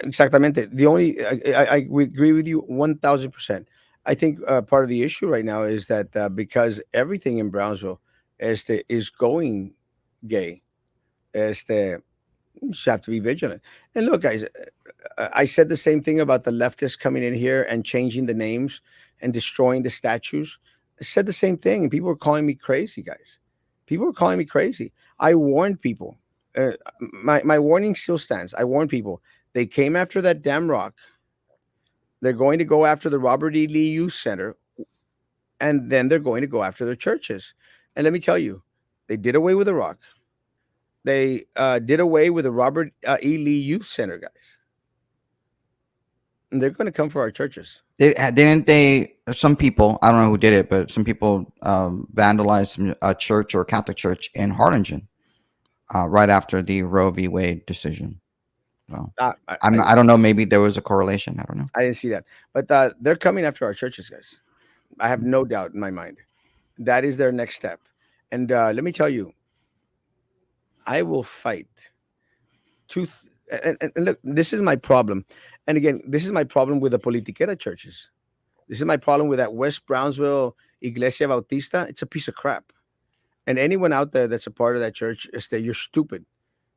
Exactamente. The only I we agree with you 1,000%. I think part of the issue right now is that because everything in Brownsville is going gay, este, you just have to be vigilant. And look, guys, I said the same thing about the leftists coming in here and changing the names and destroying the statues. I said the same thing, and people were calling me crazy, guys. People were calling me crazy. I warned people. My warning still stands. I warned people. They came after that damn rock. They're going to go after the Robert E. Lee Youth Center, and then they're going to go after their churches. And let me tell you, they did away with the rock. They did away with the Robert E. Lee Youth Center, guys. And they're going to come for our churches. Didn't they? Some people, I don't know who did it, but some people vandalized a church or Catholic church in Harlingen right after the Roe v. Wade decision. Well, I don't know. Maybe there was a correlation. I don't know. I didn't see that. But they're coming after our churches, guys. I have no doubt in my mind. That is their next step. And let me tell you, I will fight tooth. And look, this is my problem. And again, this is my problem with the politiquera churches. This is my problem with that West Brownsville Iglesia Bautista. It's a piece of crap. And anyone out there that's a part of that church, you're stupid.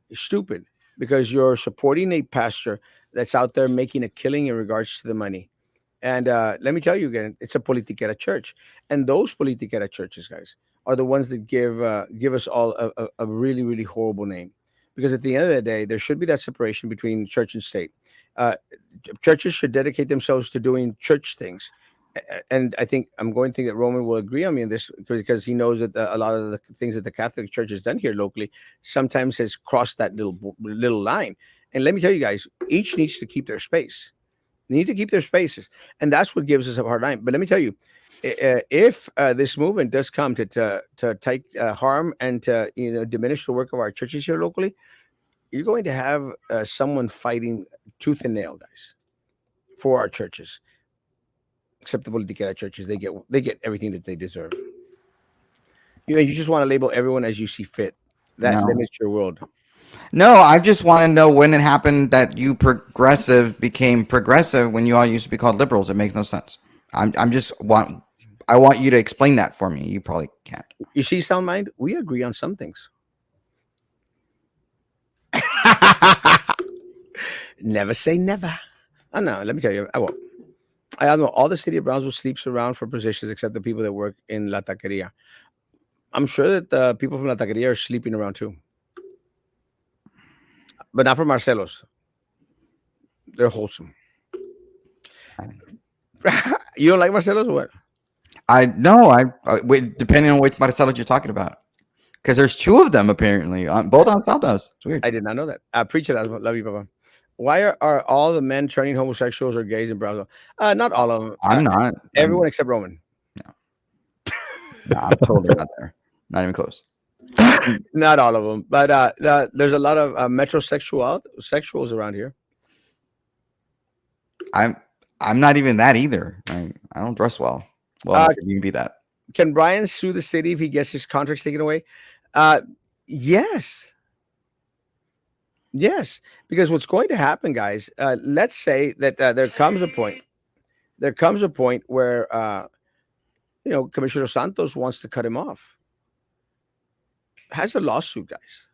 You're stupid because you're supporting a pastor that's out there making a killing in regards to the money. And let me tell you again, it's a politiquera church, and those politiquera churches, guys, are the ones that give us all a really really horrible name. Because at the end of the day, there should be that separation between church and state. Uh, Churches should dedicate themselves to doing church things, and I think I'm going to think that Roman will agree on me in this because he knows that a lot of the things that the Catholic Church has done here locally sometimes has crossed that little line. And let me tell you guys, each needs to keep their space. They need to keep their spaces, and that's what gives us a hard time. But let me tell you, if this movement does come to take harm and to diminish the work of our churches here locally, you're going to have someone fighting tooth and nail, guys, for our churches. Except the political churches, they get everything that they deserve. You just want to label everyone as you see fit. That No, limits your world. no. I just want to know when it happened that you progressive became progressive when you all used to be called liberals. It makes no sense. I'm just want. I want you to explain that for me. You probably can't. You see, sound mind, we agree on some things. Never say never. Oh no, let me tell you, I won't. I don't know. All the city of Brownsville sleeps around for positions except the people that work in La Taqueria. I'm sure that the people from La Taqueria are sleeping around too, but not for Marcelo's. They're wholesome. You don't like Marcelo's or what? I no. Wait, depending on which Marcelo you're talking about, because there's two of them apparently, both on Southhouse. It's weird. I did not know that. Preach it, Erasmo. Love you, Papa. Why are all the men turning homosexuals or gays in Brownsville? Not all of them. I'm not. Everyone except Roman. No, I'm totally not there. Not even close. Not all of them, but there's a lot of metrosexuals around here. I'm I'm not even that either. I don't dress well. Well, you can be that. Can Brian sue the city if he gets his contracts taken away? Uh, yes. Yes, because what's going to happen, guys? Let's say that there comes a point. There comes a point where Commissioner Santos wants to cut him off. Has a lawsuit, guys,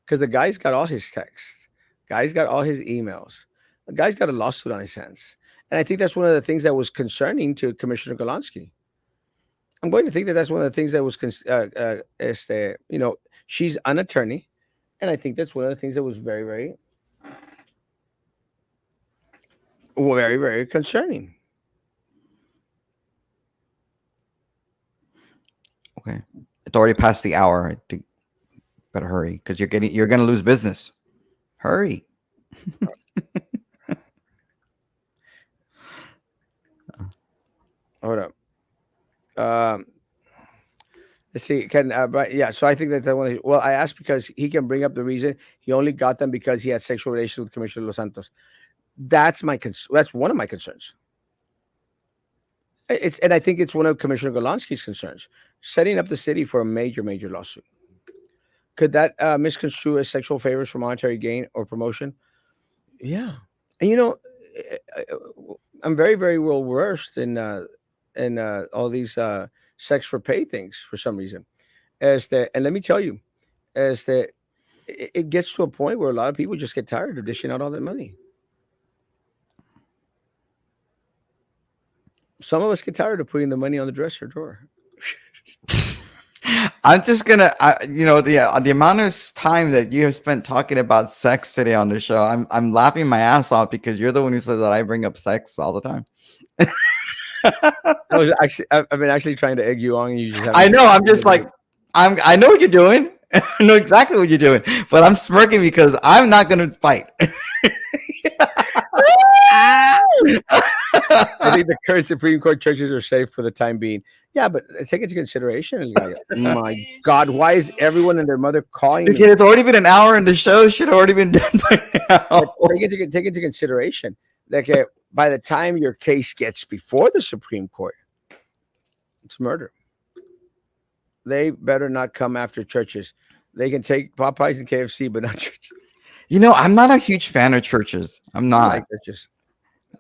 because the guy's got all his texts, guy's got all his emails, the guy's got a lawsuit on his hands, and I think that's one of the things that was concerning to Commissioner Golansky. I'm going to think that that's one of the things that was, she's an attorney, and I think that's one of the things that was very, very, very, very concerning. Okay, it's already past the hour. I think better hurry because you're gonna lose business. Hurry. Hold up. Um, let's see. Can but yeah. So I think that one. Well, I asked because he can bring up the reason he only got them because he had sexual relations with Commissioner Los Santos. That's one of my concerns. It's and I think it's one of Commissioner Golonsky's concerns. Setting up the city for a major lawsuit. Could that misconstrue as sexual favors for monetary gain or promotion? Yeah, and eh, eh, I'm very well versed in all these sex for pay things for some reason. As that, and let me tell you, as that it gets to a point where a lot of people just get tired of dishing out all that money. Some of us get tired of putting the money on the dresser drawer. I'm just gonna, the amount of time that you have spent talking about sex today on the show, I'm laughing my ass off because you're the one who says that I bring up sex all the time. I was actually, I've been actually trying to egg you on, and you just I haven't. know. I'm just like, I know what you're doing. I know exactly what you're doing, but I'm smirking because I'm not gonna fight. I think the current Supreme Court judges are safe for the time being. Yeah, but take into consideration. My God, why is everyone and their mother calling me? Because it's already been an hour and the show should have already been done by now. Take into consideration that by the time your case gets before the Supreme Court, it's murder. They better not come after churches. They can take Popeyes and KFC, but not churches. I'm not a huge fan of churches. I'm I not. like churches.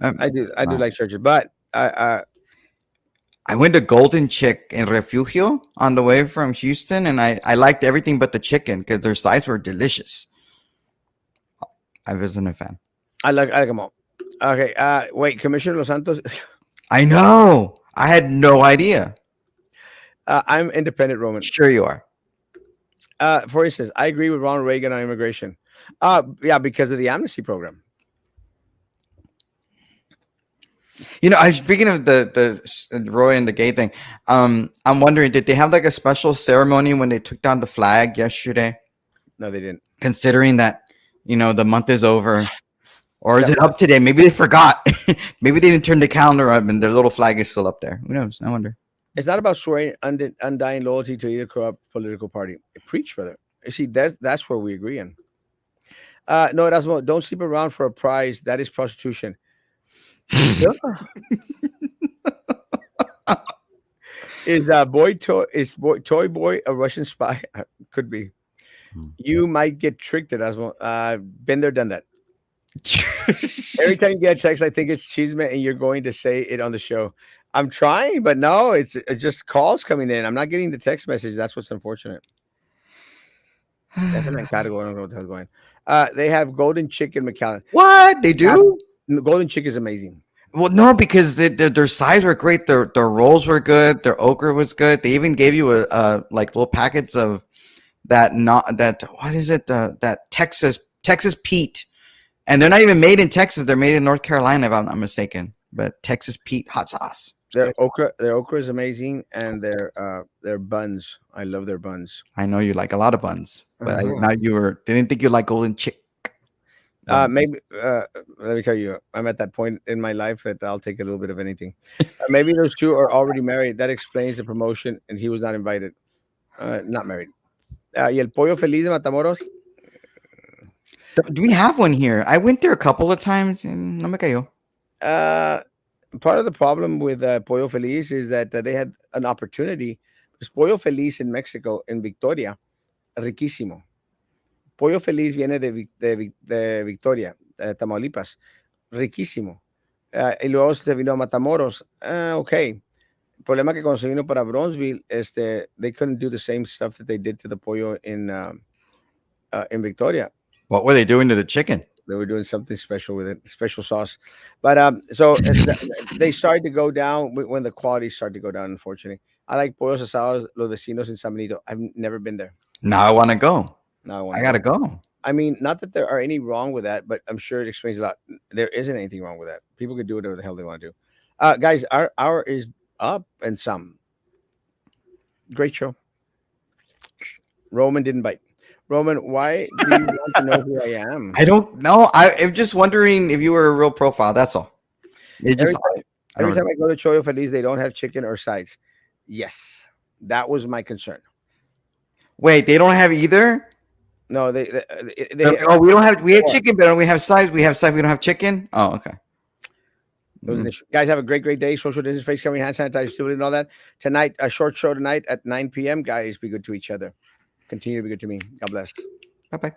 I'm I do not. like churches, but I went to Golden Chick in Refugio on the way from Houston, and I liked everything but the chicken because their sides were delicious. I wasn't a fan. I like them all. Okay, wait, Commissioner Los Santos. I know. I had no idea. I'm independent, Roman. Sure you are. For instance, I agree with Ronald Reagan on immigration. Yeah, because of the amnesty program. Speaking of the Roy and the gay thing, I'm wondering, did they have like a special ceremony when they took down the flag yesterday? No, they didn't. Considering that, the month is over, or is it up today? Maybe they forgot. Maybe they didn't turn the calendar up and their little flag is still up there. Who knows? I wonder. It's not about swearing undying loyalty to either corrupt political party. Preach, brother. You see, that's where we agree on. No, Erasmo, don't sleep around for a prize. That is prostitution. Is Toy Boy a Russian spy? Could be. You might get tricked, Erasmo. Been there, done that. Every time you get a text, I think it's Cheeseman, and you're going to say it on the show. I'm trying, but no, it's just calls coming in. I'm not getting the text message. That's what's unfortunate. I don't know what the hell's going. They have Golden Chick in McAllen. What they do? Golden Chick is amazing. Well, no, because their sides were great. Their rolls were good. Their okra was good. They even gave you a like little packets of what is it? That Texas Pete, and they're not even made in Texas. They're made in North Carolina, if I'm not mistaken. But Texas Pete hot sauce. Their okra is amazing, and their buns. I love their buns. I know you like a lot of buns, but didn't think you like Golden Chick. Maybe let me tell you, I'm at that point in my life that I'll take a little bit of anything. Maybe those two are already married. That explains the promotion, and he was not invited. Not married. Y el pollo feliz de Matamoros. Do we have one here? I went there a couple of times, and no me cayó. Part of the problem with Pollo Feliz is that they had an opportunity. Because Pollo Feliz in Mexico, in Victoria, riquísimo. Pollo Feliz viene de Victoria, Tamaulipas, riquísimo. Y luego se vino a Matamoros, okay. El problema que cuando se vino para Bronzeville, they couldn't do the same stuff that they did to the pollo in Victoria. What were they doing to the chicken? They were doing something special with it, special sauce. But so they started to go down when the quality started to go down, unfortunately. I like Pollos Asados, Los Vecinos in San Benito. I've never been there. Now I want to go. Now I gotta go. I mean, not that there are any wrong with that, but I'm sure it explains a lot. There isn't anything wrong with that. People can do whatever the hell they want to do. Guys, our hour is up and some. Great show. Roman didn't bite. Roman, why do you want to know who I am? I don't know. I'm just wondering if you were a real profile. That's all. I Every don't. time I go to Choyo Feliz, they don't have chicken or sides. Yes, that was my concern. Wait, they don't have either. No, they Oh, we don't have. We have before. chicken, but we have sides. We have sides. We don't have chicken. Oh, okay. It was an Mm. issue. Guys, have a great day. Social distance, face covering, hand sanitizer, stability, and all that. Tonight, a short show tonight at 9 p.m. Guys, be good to each other. Continue to be good to me. God bless. Bye bye.